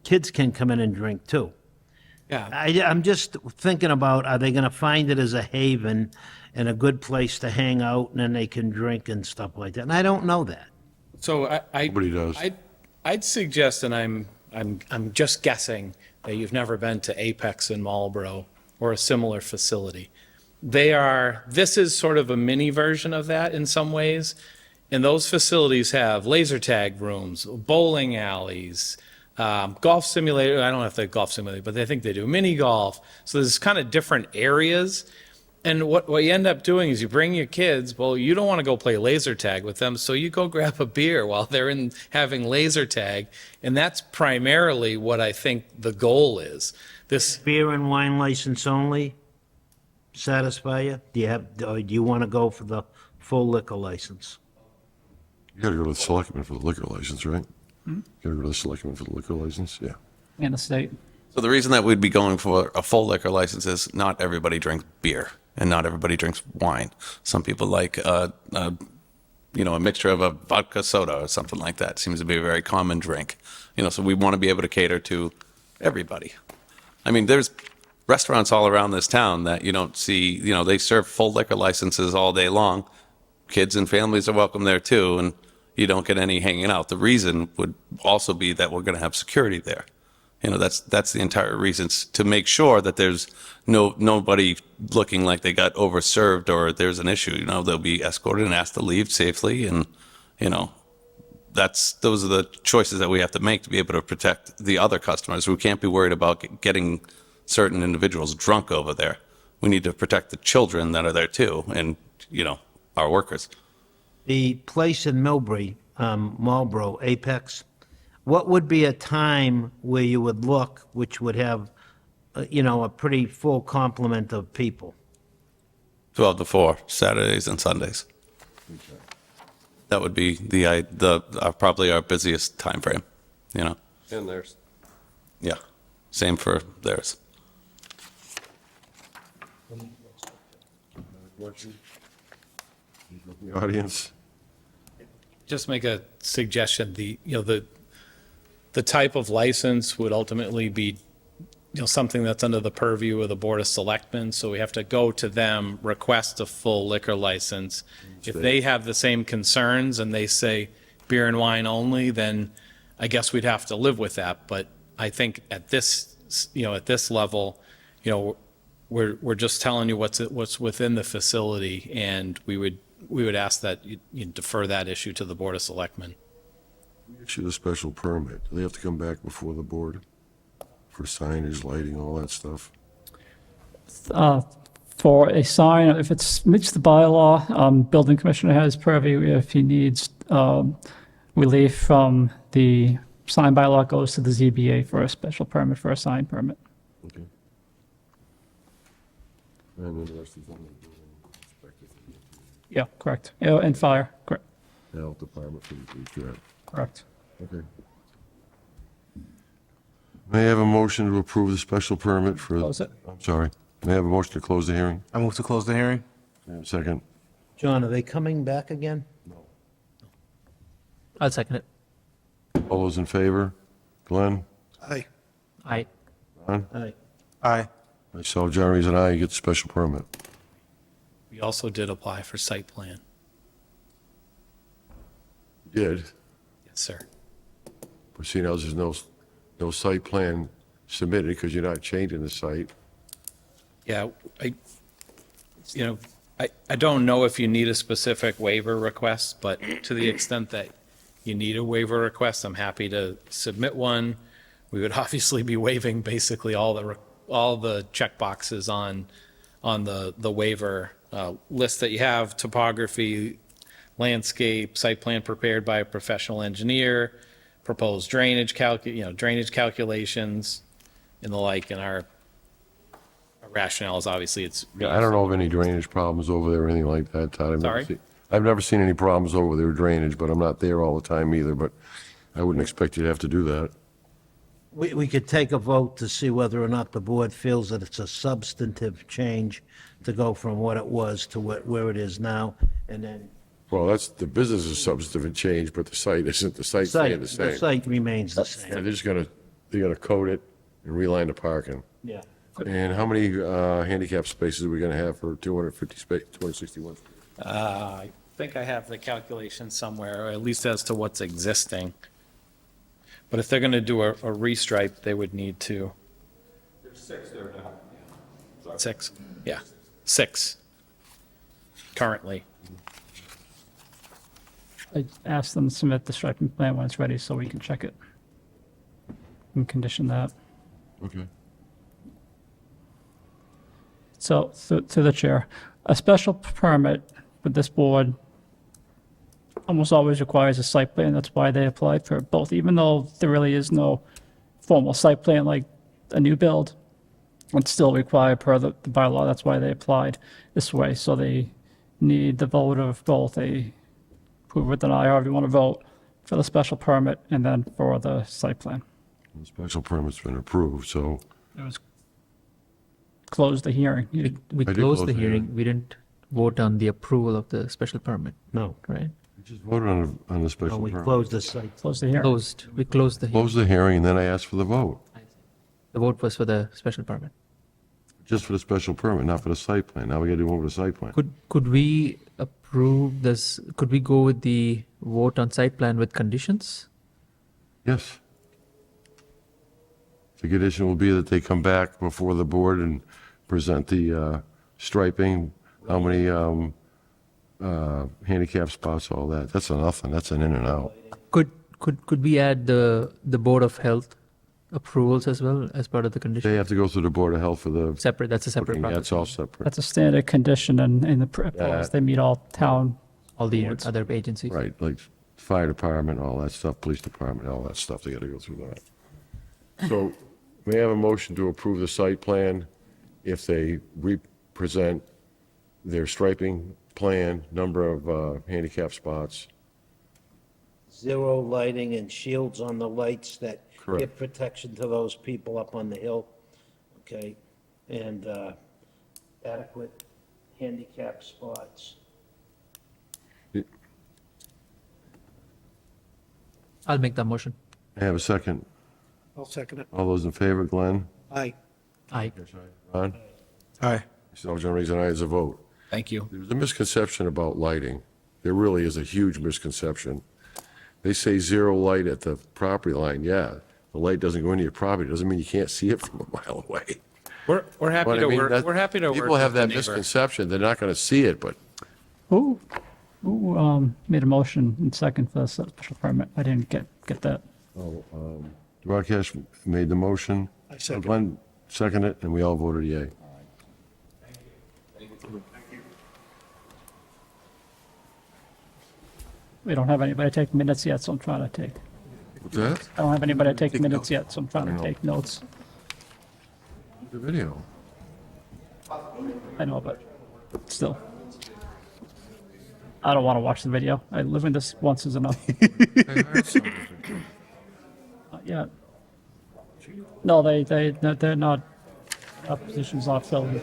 kids can come in and drink too. Yeah. I'm just thinking about, are they going to find it as a haven and a good place to hang out, and then they can drink and stuff like that? And I don't know that. So Nobody does. I'd suggest, and I'm just guessing, that you've never been to Apex in Marlboro or a similar facility. This is sort of a mini version of that in some ways. And those facilities have laser tag rooms, bowling alleys, golf simulator. I don't know if they golf simulator, but I think they do mini golf. So there's kind of different areas. And what you end up doing is you bring your kids, well, you don't want to go play laser tag with them, so you go grab a beer while they're having laser tag. And that's primarily what I think the goal is. This Beer and wine license only satisfy you? Or do you want to go for the full liquor license? You gotta go to the selectmen for the liquor license, right? You gotta go to the selectmen for the liquor license, yeah. And the state. So the reason that we'd be going for a full liquor license is not everybody drinks beer and not everybody drinks wine. Some people like, a mixture of a vodka soda or something like that. Seems to be a very common drink. So we want to be able to cater to everybody. I mean, there's restaurants all around this town that you don't see, they serve full liquor licenses all day long. Kids and families are welcome there too, and you don't get any hanging out. The reason would also be that we're going to have security there. That's the entire reason, to make sure that there's nobody looking like they got overserved or there's an issue. They'll be escorted and asked to leave safely, and those are the choices that we have to make to be able to protect the other customers. We can't be worried about getting certain individuals drunk over there. We need to protect the children that are there too, and our workers. The place in Marlboro, Apex, what would be a time where you would look which would have, a pretty full complement of people? 12 to 4, Saturdays and Sundays. That would be probably our busiest time frame, And there's Yeah, same for theirs. The audience, just make a suggestion. The type of license would ultimately be, something that's under the purview of the Board of Selectmen. So we have to go to them, request a full liquor license. If they have the same concerns and they say beer and wine only, then I guess we'd have to live with that. But I think at this level, we're just telling you what's within the facility, and we would ask that you defer that issue to the Board of Selectmen. issue a special permit. Do they have to come back before the board for signage, lighting, all that stuff? For a sign, if it meets the bylaw, building commissioner has purview. If he needs relief from the sign bylaw, goes to the ZBA for a special permit for a sign permit. Okay. And then the rest is on the building inspector, Yeah, correct. Yeah, and fire, correct. the health department for the police, correct? Correct. Okay. May I have a motion to approve the special permit for? Close it. I'm sorry. May I have a motion to close the hearing? I move to close the hearing. May I have a second? John, are they coming back again? I'll second it. All those in favor? Glenn? Aye. Aye. Ron? Aye. Aye. Myself, Jeremy's and I, you get the special permit. We also did apply for site plan. Did, Yes, sir. but see, now there's no site plan submitted because you're not changing the site. Yeah, I don't know if you need a specific waiver request, but to the extent that you need a waiver request, I'm happy to submit one. We would obviously be waiving basically all the checkboxes on the waiver list that you have: topography, landscape, site plan prepared by a professional engineer, proposed drainage drainage calculations, and the like. And our rationale is obviously it's. Yeah, I don't know of any drainage problems over there or anything like that, Todd. Sorry? I've never seen any problems over there with drainage, but I'm not there all the time either, but I wouldn't expect you to have to do that. We could take a vote to see whether or not the board feels that it's a substantive change to go from what it was to where it is now, and then Well, that's, the business is substantive change, but the site isn't. The site's staying the the same. site remains the Yeah, same. they're gonna coat it and reline the parking. Yeah. And how many handicap spaces are we gonna have for 261? I think I have the calculation somewhere, or at least as to what's existing. But if they're going to do a restripe, they would need to. There's 6 there now. 6, yeah, 6 currently. I asked them to submit the striping plan when it's ready so we can check it and condition that. Okay. So, to the chair, a special permit with this board almost always requires a site plan. That's why they applied for both, even though there really is no formal site plan like a new build. It's still required per the bylaw. That's why they applied this way. So they need the vote of both a approve or deny, however you want to vote, for the special permit and then for the site plan. The special permit's been approved, so It was close the hearing. We I did closed close the the hearing. We didn't vote on the approval of the special permit, No, right? we just voted on the no, special we permit. closed the site. Close the hearing. We closed the hearing. Closed the hearing, and then I asked for the vote, The vote was for the special permit. just for the special permit, not for the site plan. Now we gotta do over the site plan. Could we approve this, could we go with the vote on site plan with conditions? Yes. The condition will be that they come back before the board and present the striping, how many handicap spots, all that. That's a nothing, that's an in and out. Could we add the Board of Health approvals as well as part of the They condition? have to go through the Board of Health for the, Separate, that's a separate that's process. all separate. That's a standard condition in the proposed. They meet all town. All the boards. other agencies. Right, like fire department, all that stuff, police department, all that stuff, they gotta go through that. So, may I have a motion to approve the site plan if they represent their striping plan, number of handicap spots? Zero lighting and shields on the lights that Correct. give protection to those people up on the hill, okay? And adequate handicap spots. I'll make that motion. I have a second. I'll second it. All those in favor, Glenn? Aye. Aye. Ron? Aye. Mr. John Reagan, aye as a vote. Thank you. There's a misconception about lighting. There really is a huge misconception. They say zero light at the property line. Yeah, the light doesn't go into your property. Doesn't mean you can't see it from a mile away. We're happy But I to mean, work. that- We're happy to work. People have with the that neighbor. misconception. They're not going to see it, but Who made a motion and second for the special permit? I didn't get that. Duarkesh made the motion. I second. Glenn seconded it, and we all voted yay. We don't have anybody take minutes yet, so I'm trying to take. What's that? I don't have anybody take minutes yet, so I'm trying to take notes. The video. I know, but still. I don't want to watch the video. I live in this once is enough. Not yet. No, they're not. Opposition's not filling.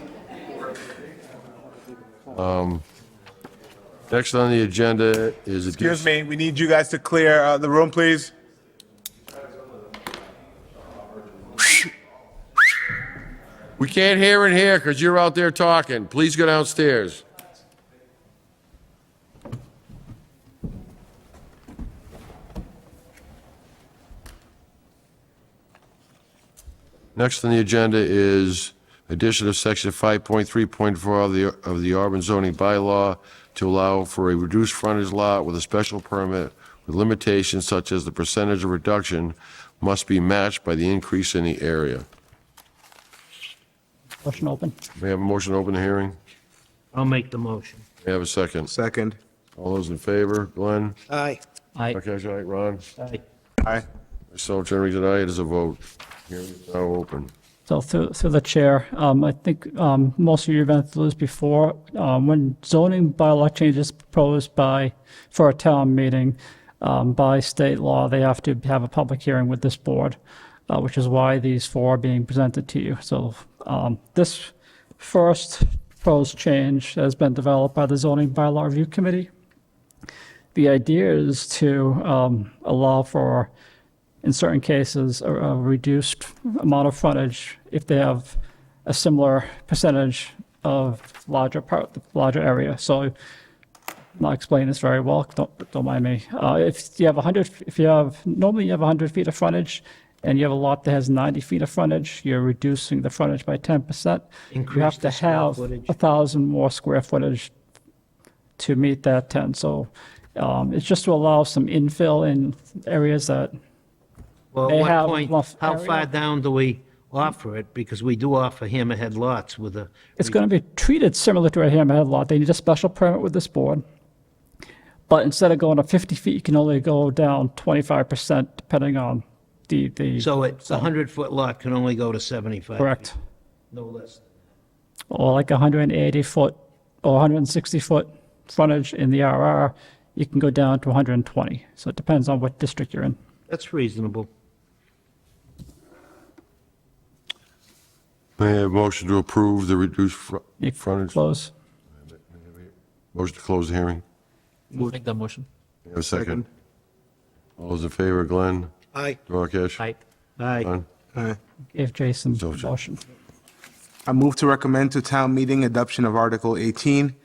Next on the agenda is. Excuse me, we need you guys to clear the room, please. We can't hear in here because you're out there talking. Please go downstairs. Next on the agenda is addition of section 5.3.4 of the Auburn zoning bylaw to allow for a reduced frontage lot with a special permit with limitations such as the percentage of reduction must be matched by the increase in the area. Motion open. May I have a motion to open the hearing? I'll make the motion. May I have a second? Second. All those in favor? Glenn? Aye. Aye. Rakesh, aye. Ron? Aye. Aye. Myself, Jeremy, said aye. It is a vote. Hearing is now open. So through the chair, I think most of you have been through this before. When zoning bylaw changes proposed for a town meeting by state law, they have to have a public hearing with this board, which is why these four are being presented to you. So this first proposed change has been developed by the zoning bylaw review committee. The idea is to allow for, in certain cases, a reduced amount of frontage if they have a similar percentage of larger area. So I'm not explaining this very well, don't mind me. If you have normally you have 100 feet of frontage and you have a lot that has 90 feet of frontage, you're reducing the frontage by 10%. You Increase have to the square have footage. 1,000 more square footage to meet that 10. So it's just to allow some infill in areas that Well, They at what have point, enough how area. far down do we offer it? Because we do offer hammerhead lots with a. it's going to be treated similar to a hammerhead lot. They need a special permit with this board. But instead of going to 50 feet, you can only go down 25% depending on the. So it's a 100-foot lot can only go to 75. Correct. feet, No less. Or like 180 foot or 160 foot frontage in the RR, you can go down to 120. So it depends on what district you're in. That's reasonable. May I have a motion to approve the reduced You frontage? Close. Motion to close the hearing? Make the motion. May I have a second? All those in favor? Glenn? Aye. Rakesh? Aye. Aye. Ron? Aye. Give Jason So- the motion. I move to recommend to town meeting adoption of Article 18,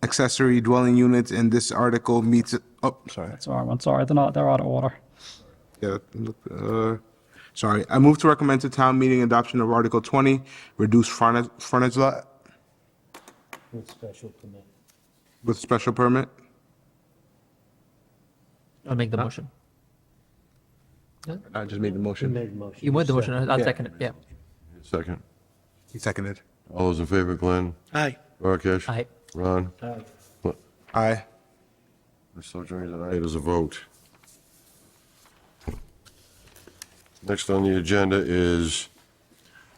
accessory dwelling units, and this article meets, oh, sorry. Sorry, I'm sorry. They're out of order. Yeah, sorry. I move to recommend to town meeting adoption of Article 20, reduced frontage lot With special permit. with special permit. I'll make the motion. I just made the You motion. made the motion. You made the motion. I'll Yeah. second it. Yeah. Second. He seconded. All those in favor? Glenn? Aye. Rakesh? Aye. Ron? Aye. Aye. Myself, Jeremy, said aye. It is a vote. Next on the agenda is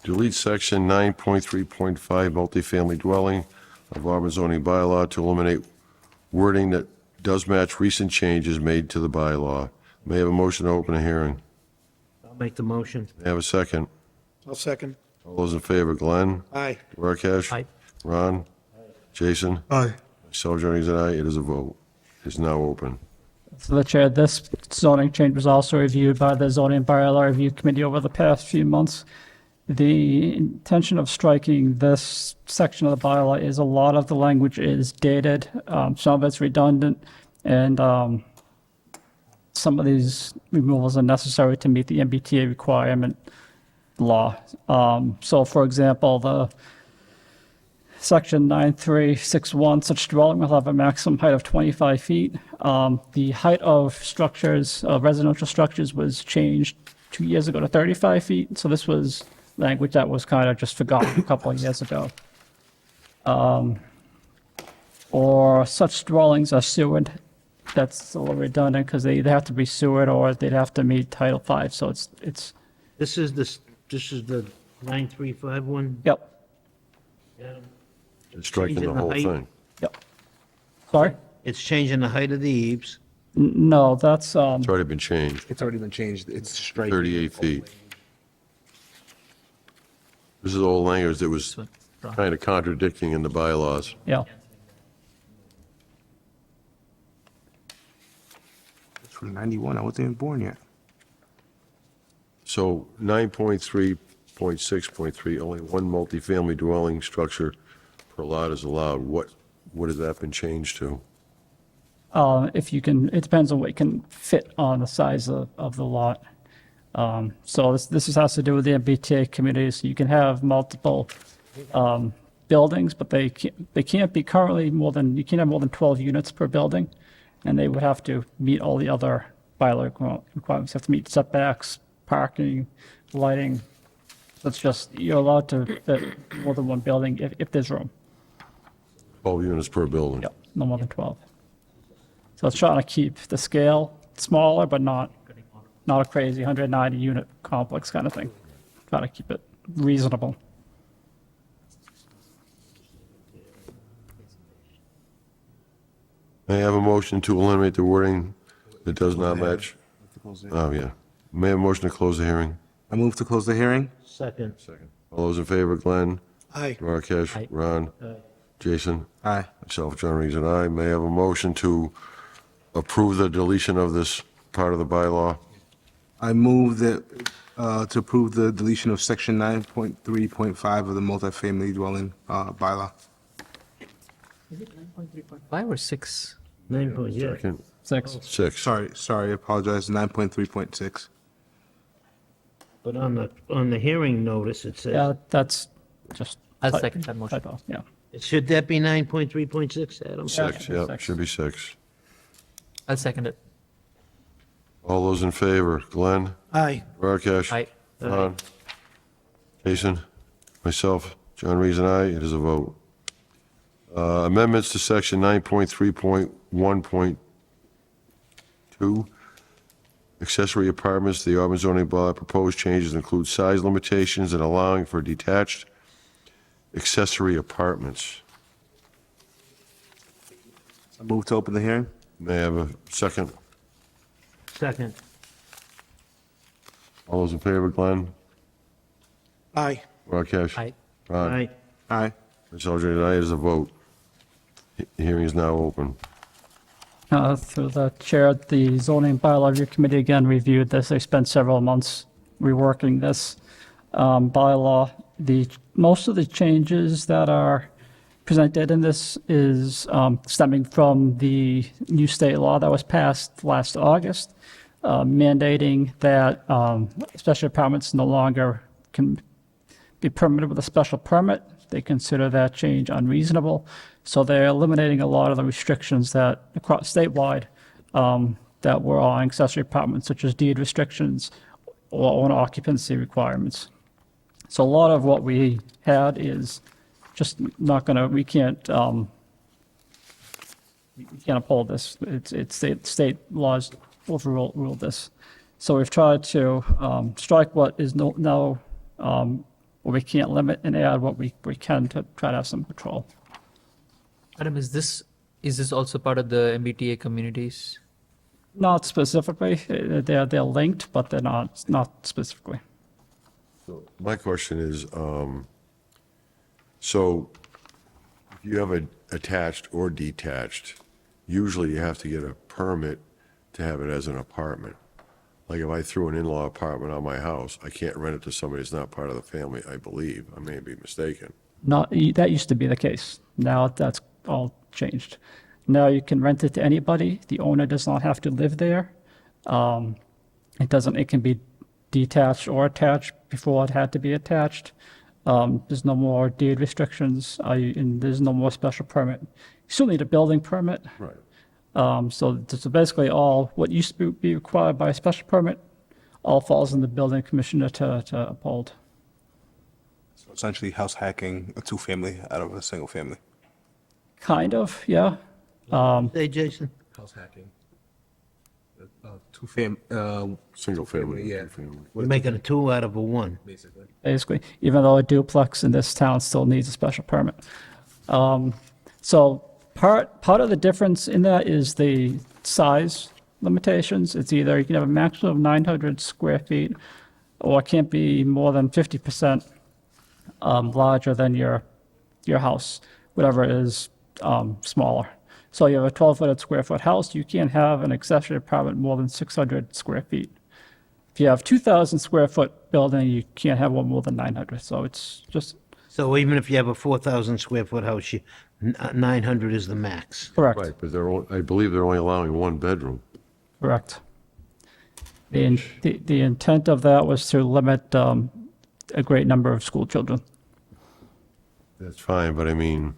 delete section 9.3.5 multifamily dwelling of Auburn zoning bylaw to eliminate wording that does match recent changes made to the bylaw. May I have a motion to open a hearing? I'll make the motion. May I have a second? I'll second. All those in favor? Glenn? Aye. Rakesh? Aye. Ron? Jason? Aye. Myself, Jeremy, said aye. It is a vote. It's now open. So the chair, this zoning change was also reviewed by the zoning bylaw review committee over the past few months. The intention of striking this section of the bylaw is a lot of the language is dated, some of it's redundant, and some of these removals are necessary to meet the MBTA requirement law. So for example, the Section 9361, such dwelling will have a maximum height of 25 feet. The height of structures, residential structures, was changed 2 years ago to 35 feet. So this was language that was kind of just forgotten a couple of years ago. Or such dwellings are sewered. That's a little redundant because they either have to be sewered or they'd have to meet Title V. So it's This is the 9351? yep, It's striking the Changing the whole height. thing. yep. Sorry? It's changing the height of the eaves. No, that's It's already been changed. It's already been changed. It's striking. 38 feet. This is old language that was kind of contradicting in the bylaws. yeah. It's from 91. I wasn't even born yet. So 9.3.6.3, only one multifamily dwelling structure per lot is allowed. What has that been changed to? If you can, it depends on what you can fit on the size of the lot. So this has to do with the MBTA community. So you can have multiple buildings, but they can't be currently more than, you can't have more than 12 units per building, and they would have to meet all the other bylaw requirements. Have to meet setbacks, parking, lighting. That's just, you're allowed to fit more than one building if there's room. 12 units per building. Yep, no more than 12. So it's trying to keep the scale smaller, but not a crazy 190 unit complex kind of thing. Try to keep it reasonable. May I have a motion to eliminate the wording that does not match? Oh, yeah. May I have a motion to close the hearing? I move to close the hearing. Second. All those in favor, Glenn? Aye. Duarkesh? Aye. Ron? Jason? Aye. Myself, John Reed, and I. May I have a motion to approve the deletion of this part of the bylaw? I move that, to approve the deletion of section 9.3.5 of the multifamily dwelling bylaw. Is it 9.3.5 or 6? 9 point, yeah. Second. 6. 6. Sorry, I apologize, 9.3.6. But on the hearing notice, it says, Yeah, that's just. I'll second that motion. Typo, yeah. should that be 9.3.6, Adam? 6, yeah, six. should be 6. I'll second it. All those in favor, Glenn? Aye. Duarkesh? Aye. Ron? Jason? Myself, John Reed, and I. It is a vote. Amendments to section 9.3.1.2, accessory apartments. The Auburn zoning bylaw proposed changes include size limitations and allowing for detached accessory apartments. I move to open the hearing. May I have a second? Second. All those in favor, Glenn? Aye. Duarkesh? Aye. Ron? Aye. Aye. Myself, John, and I. It is a vote. Hearing is now open. Through the chair, the zoning bylaw review committee again reviewed this. They spent several months reworking this bylaw. Most of the changes that are presented in this is stemming from the new state law that was passed last August, mandating that special apartments no longer can be permitted with a special permit. They consider that change unreasonable. So they're eliminating a lot of the restrictions that across statewide that were on accessory apartments, such as deed restrictions or owner occupancy requirements. So a lot of what we had is just not gonna, we can't uphold this. It's state laws overrule this. So we've tried to strike what is now what we can't limit and add what we can to try to have some control. Adam, is this also part of the MBTA communities? Not specifically. They're linked, but they're not specifically. My question is, so if you have a attached or detached, usually you have to get a permit to have it as an apartment. Like if I threw an in-law apartment on my house, I can't rent it to somebody that's not part of the family, I believe. I may be mistaken. That used to be the case. Now that's all changed. Now you can rent it to anybody. The owner does not have to live there. It can be detached or attached. Before it had to be attached. There's no more deed restrictions, and there's no more special permit. You still need a building permit. Right. So basically all, what used to be required by a special permit, all falls in the building commissioner to uphold. So essentially house hacking a two-family out of a single family. Kind of, yeah. Say, Jason? House hacking. Single family. Yeah. two-family. We're making a 2 out of a 1. Basically. Basically, even though a duplex in this town still needs a special permit. So part of the difference in that is the size limitations. It's either you can have a maximum of 900 square feet, or it can't be more than 50% larger than your house, whatever is smaller. So you have a 1,200 square foot house, you can't have an accessory apartment more than 600 square feet. If you have 2,000 square foot building, you can't have one more than 900. So it's just So even if you have a 4,000 square foot house, 900 is the max. correct. Right, but I believe they're only allowing one bedroom. Correct. The intent of that was to limit a great number of school children. That's fine, but I mean,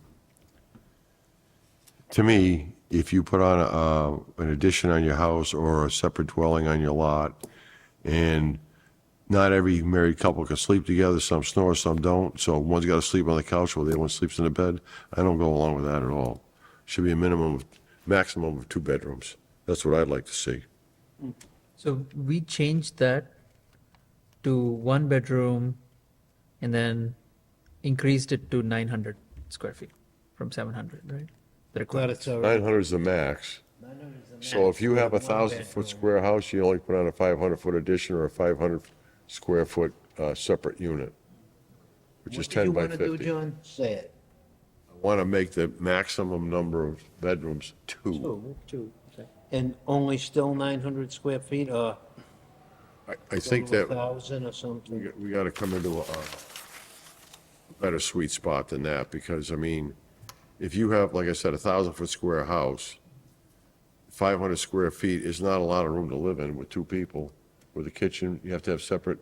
to me, if you put on an addition on your house or a separate dwelling on your lot, and not every married couple can sleep together, some snore, some don't, so one's got to sleep on the couch while the other one sleeps in the bed, I don't go along with that at all. Should be a maximum of 2 bedrooms. That's what I'd like to see. So we changed that to 1 bedroom and then increased it to 900 square feet from 700, right? The Glad requirement. it's a 900 is the max. So if you have a 1,000-foot square house, you only put on a 500-foot addition or a 500-square-foot separate unit, which is 10 by 50. What do you want to do, John? Say it. I want to make the maximum number of bedrooms 2. Two. And only still 900 square feet, or I think that 1,000 or something? we got to come into a better sweet spot than that, because, I mean, if you have, like I said, a 1,000-foot square house, 500 square feet is not a lot of room to live in with 2 people. With a kitchen, you have to have separate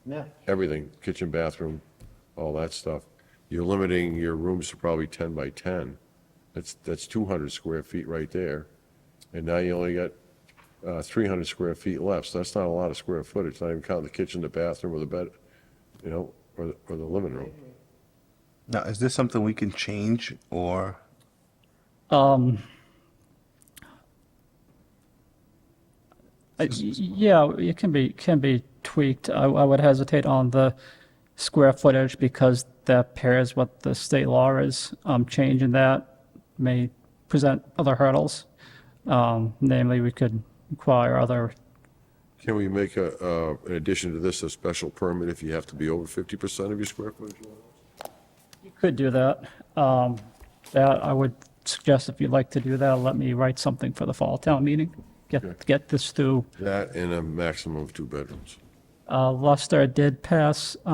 Yeah. everything, kitchen, bathroom, all that stuff. You're limiting your rooms to probably 10 by 10. That's 200 square feet right there. And now you only got 300 square feet left, so that's not a lot of square footage, not even counting the kitchen, the bathroom, or the bed, or the living room. Now, is this something we can change, or? Yeah, it can be tweaked. I would hesitate on the square footage because that pairs what the state law is. Changing that may present other hurdles. Namely, we could require other. Can we make in addition to this, a special permit if you have to be over 50% of your square footage? You could do that. That I would suggest if you'd like to do that, let me write something for the fall town meeting. Get this through. That and a maximum of 2 bedrooms. Leicester did pass, I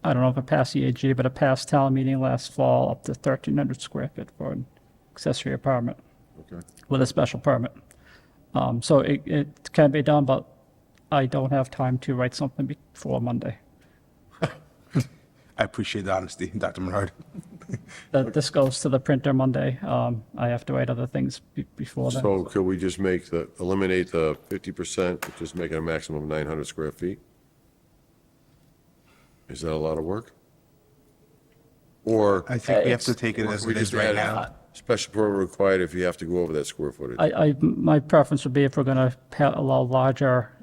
don't know if it passed the AG, but it passed town meeting last fall up to 1,300 square feet for an accessory apartment Okay. with a special permit. So it can be done, but I don't have time to write something before Monday. I appreciate the honesty, Dr. Menard. This goes to the printer Monday. I have to write other things before that. So could we just eliminate the 50%, just make it a maximum of 900 square feet? Is that a lot of work? Or I think we have to take it as we it is just right add now. special permit required if you have to go over that square footage? My preference would be if we're going to allow larger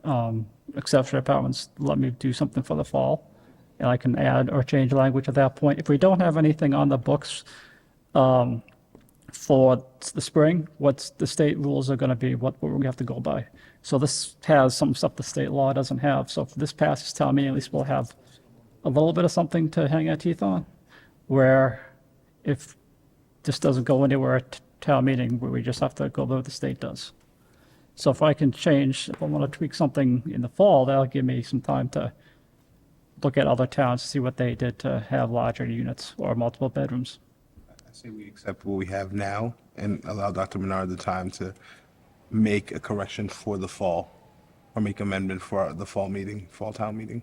accessory apartments, let me do something for the fall. And I can add or change language at that point. If we don't have anything on the books for the spring, what the state rules are going to be, what we're going to have to go by. So this has some stuff the state law doesn't have. So if this passes town meeting, at least we'll have a little bit of something to hang our teeth on. Where if this doesn't go anywhere at town meeting, where we just have to go by what the state does. So if I can change, if I want to tweak something in the fall, that'll give me some time to look at other towns to see what they did to have larger units or multiple bedrooms. I say we accept what we have now and allow Dr. Menard the time to make a correction for the fall, or make amendment for the fall town meeting.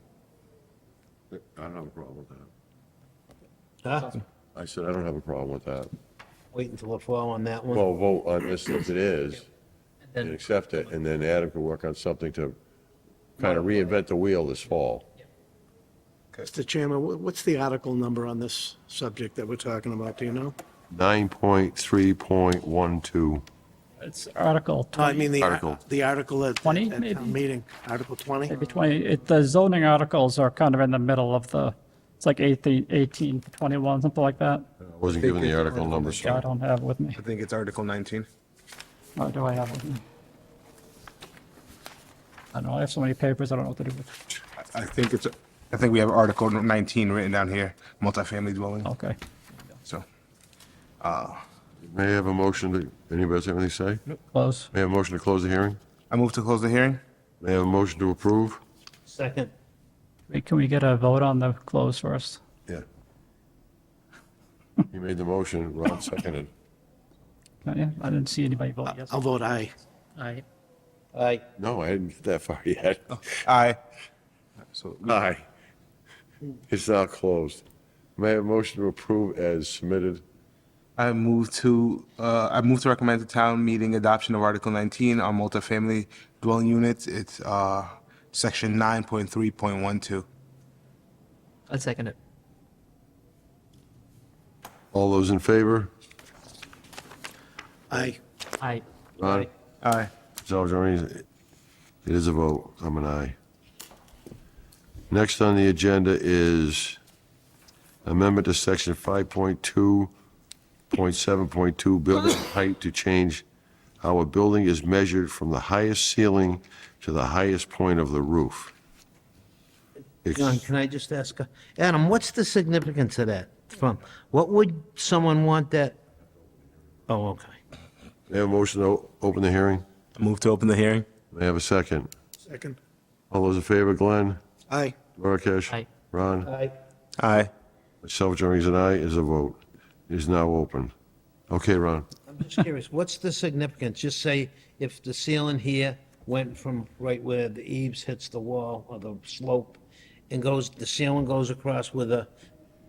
I don't have a problem with that. Huh? I said, I don't have a problem with that. Wait until the fall on that one. Well, vote on this as it is And and accept it, and then Adam can work on something to kind of reinvent the wheel this fall. Mr. Chairman, what's the article number on this subject that we're talking about, do you know? 9.3.12. It's Article I 20, mean, Article. the article at 20, at maybe? town meeting, Article 20? maybe 20. The zoning articles are kind of in the middle of it's like 18 to 21, something like that. I wasn't given the article number, Yeah, I so. don't have it with me. I think it's Article 19. Or do I have it with me? I don't know, I have so many papers, I don't know what to do with. I think we have Article 19 written down here, multifamily dwelling, Okay. so. May I have a motion to, anybody else have anything to say? Close. May I have a motion to close the hearing? I move to close the hearing. May I have a motion to approve? Second. Wait, can we get a vote on the close first? Yeah. You made the motion, Ron seconded. Yeah, I didn't see anybody vote yes. I'll vote aye. I, Aye. No, I didn't get that far yet. Aye. So Aye. It's now closed. May I have a motion to approve as submitted? I move to recommend the town meeting adoption of Article 19 on multifamily dwelling units. It's section 9.3.12. I'll second it. All those in favor? Aye. Aye. Ron? Aye. Salvatore, it is a vote. I'm an aye. Next on the agenda is amendment to section 5.2.7.2, building height to change how a building is measured from the highest ceiling to the highest point of the roof. John, can I just ask, Adam, what's the significance of that? From, what would someone want that? Oh, okay. May I have a motion to open the hearing? Move to open the hearing. May I have a second? Second. All those in favor, Glenn? Aye. Duarkesh? Aye. Ron? Aye. Aye. Myself, Jeremy's an aye, is a vote. It is now open. Okay, Ron. I'm just curious, what's the significance? Just say if the ceiling here went from right where the eaves hits the wall or the slope and goes, the ceiling goes across where the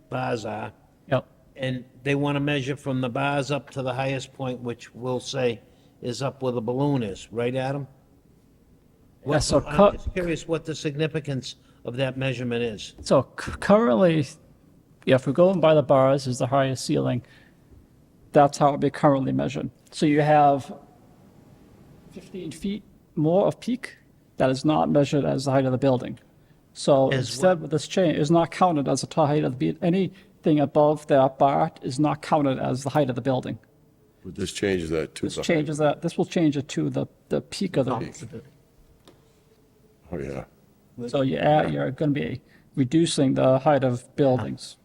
bars are, Yep. and they want to measure from the bars up to the highest point, which we'll say is up where the balloon is, right, Adam? Yeah, so I'm just curious what the significance of that measurement is. So currently, yeah, if we're going by the bars is the highest ceiling, that's how it would be currently measured. So you have 15 feet more of peak that is not measured as the height of the building. So As instead with this change, is not counted as the height of the, anything above that bar is not counted as the height of the building. But this changes that to This the. changes that, this will change it to the peak of the roof. Oh, yeah. So you're going to be reducing the height of buildings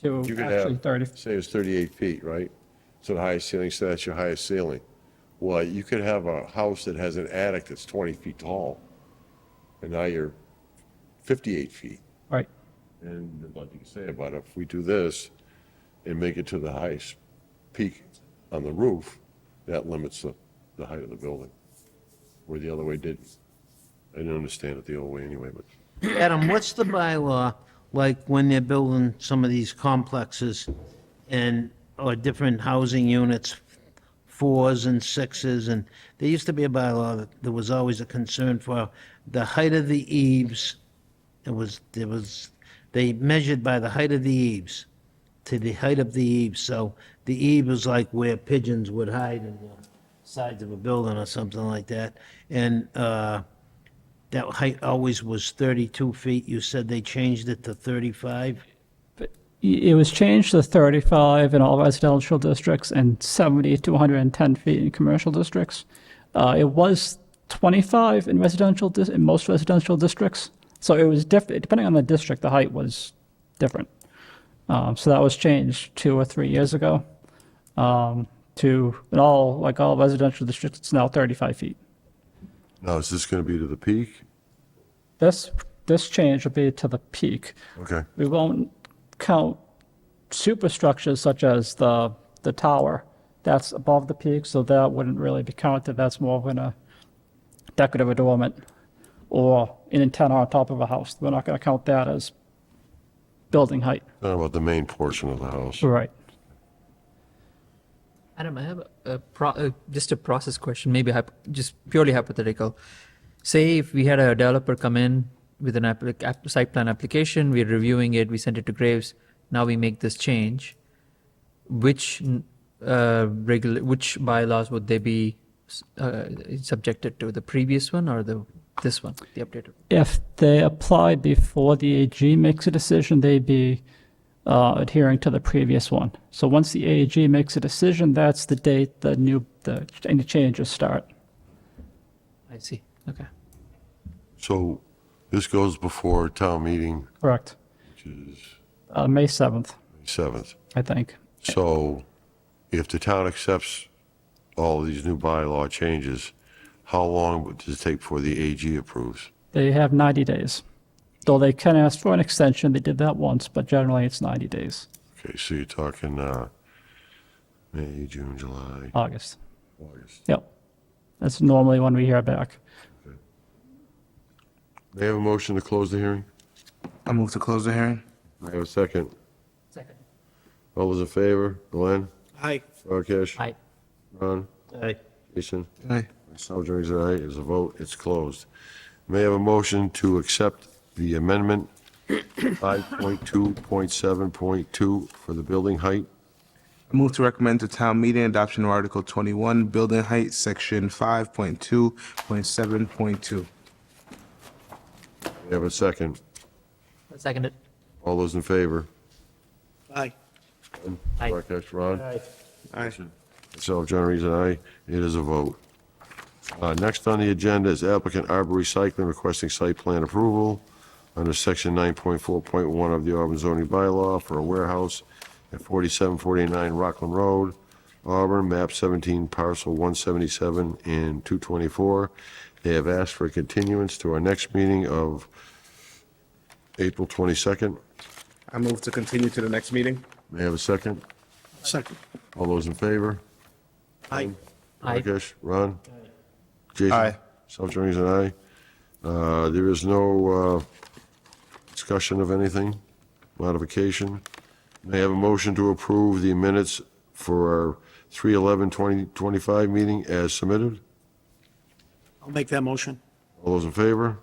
to You could actually have, 30. say it's 38 feet, right? So the highest ceiling, so that's your highest ceiling. Well, you could have a house that has an attic that's 20 feet tall, and now you're 58 feet. Right. And there's nothing you can say about it. If we do this and make it to the highest peak on the roof, that limits the height of the building, where the other way didn't. I didn't understand it the old way anyway, but Adam, what's the bylaw like when they're building some of these complexes and, or different housing units, 4s and 6s, and there used to be a bylaw that there was always a concern for the height of the eaves. They measured by the height of the eaves to the height of the eaves, so the eave was like where pigeons would hide in the sides of a building or something like that, and, that height always was 32 feet. You said they changed it to 35? It was changed to 35 in all residential districts and 70 to 110 feet in commercial districts. It was 25 in in most residential districts. So it was different, depending on the district, the height was different. So that was changed 2 or 3 years ago. To, in all residential districts, it's now 35 feet. now is this going to be to the peak? This change will be to the peak. Okay. We won't count superstructures such as the tower. That's above the peak, so that wouldn't really be counted. That's more of a decorative adornment or an antenna on top of a house. We're not going to count that as building height. Not about the main portion of the house. Right. Adam, I have just a process question, maybe just purely hypothetical. Say if we had a developer come in with an site plan application, we're reviewing it, we send it to Graves, now we make this change. Which bylaws would they be subjected to? The previous one or this one, the updated? If they applied before the AG makes a decision, they'd be adhering to the previous one. So once the AG makes a decision, that's the date any changes start. I see. Okay. So this goes before town meeting, Correct. which is May 7th, 7th. I think. So if the town accepts all of these new bylaw changes, how long does it take before the AG approves? They have 90 days. Though they can ask for an extension, they did that once, but generally it's 90 days, Okay, so you're talking May, June, July, August. August. Yep. That's normally when we hear back. May I have a motion to close the hearing? I move to close the hearing. May I have a second? Second. All those in favor? Glenn? Aye. Rakesh? Aye. Ron? Aye. Jason? Aye. Myself, Jerry's an aye. It is a vote. It's closed. May I have a motion to accept the amendment 5.2.7.2 for the building height? I move to recommend to town meeting adoption of Article 21, building height, Section 5.2.7.2. May I have a second? Second it. All those in favor? Aye. Aye. Rakesh, Ron? Aye. Myself, John Reed, and aye. It is a vote. Next on the agenda is applicant Arbor Recycling requesting site plan approval under section 9.4.1 of the Auburn zoning bylaw for a warehouse at 4749 Rockland Road, Auburn, map 17, parcel 177 and 224. They have asked for a continuance to our next meeting of April 22nd. I move to continue to the next meeting. May I have a second? Second. All those in favor? Aye. Aye. Rakesh, Ron? Jason? Aye. Self, Jerry's an aye. There is no discussion of anything, modification. May I have a motion to approve the minutes for our 3/11/2025 meeting as submitted? I'll make that motion. All those in favor?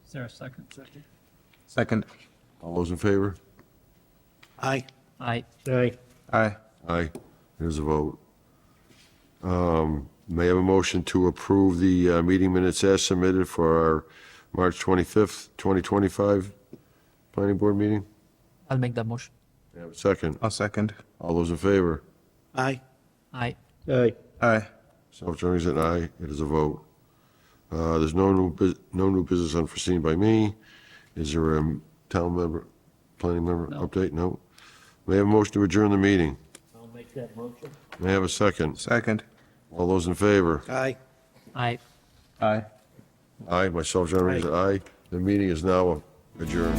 Is there a second? Second. All those in favor? Aye. Aye. Aye. Aye. Aye. There's a vote. May I have a motion to approve the meeting minutes as submitted for our March 25th, 2025 planning board meeting? I'll make that motion. May I have a second? I'll second. All those in favor? Aye. Aye. Aye. Aye. Self-Jerry's an aye. It is a vote. There's no new business unforeseen by me. Is there a town member, planning member update? No. May I have a motion to adjourn the meeting? I'll make that motion. May I have a second? Second. All those in favor? Aye. Aye. Aye. Aye. Myself, John Reed, aye. The meeting is now adjourned.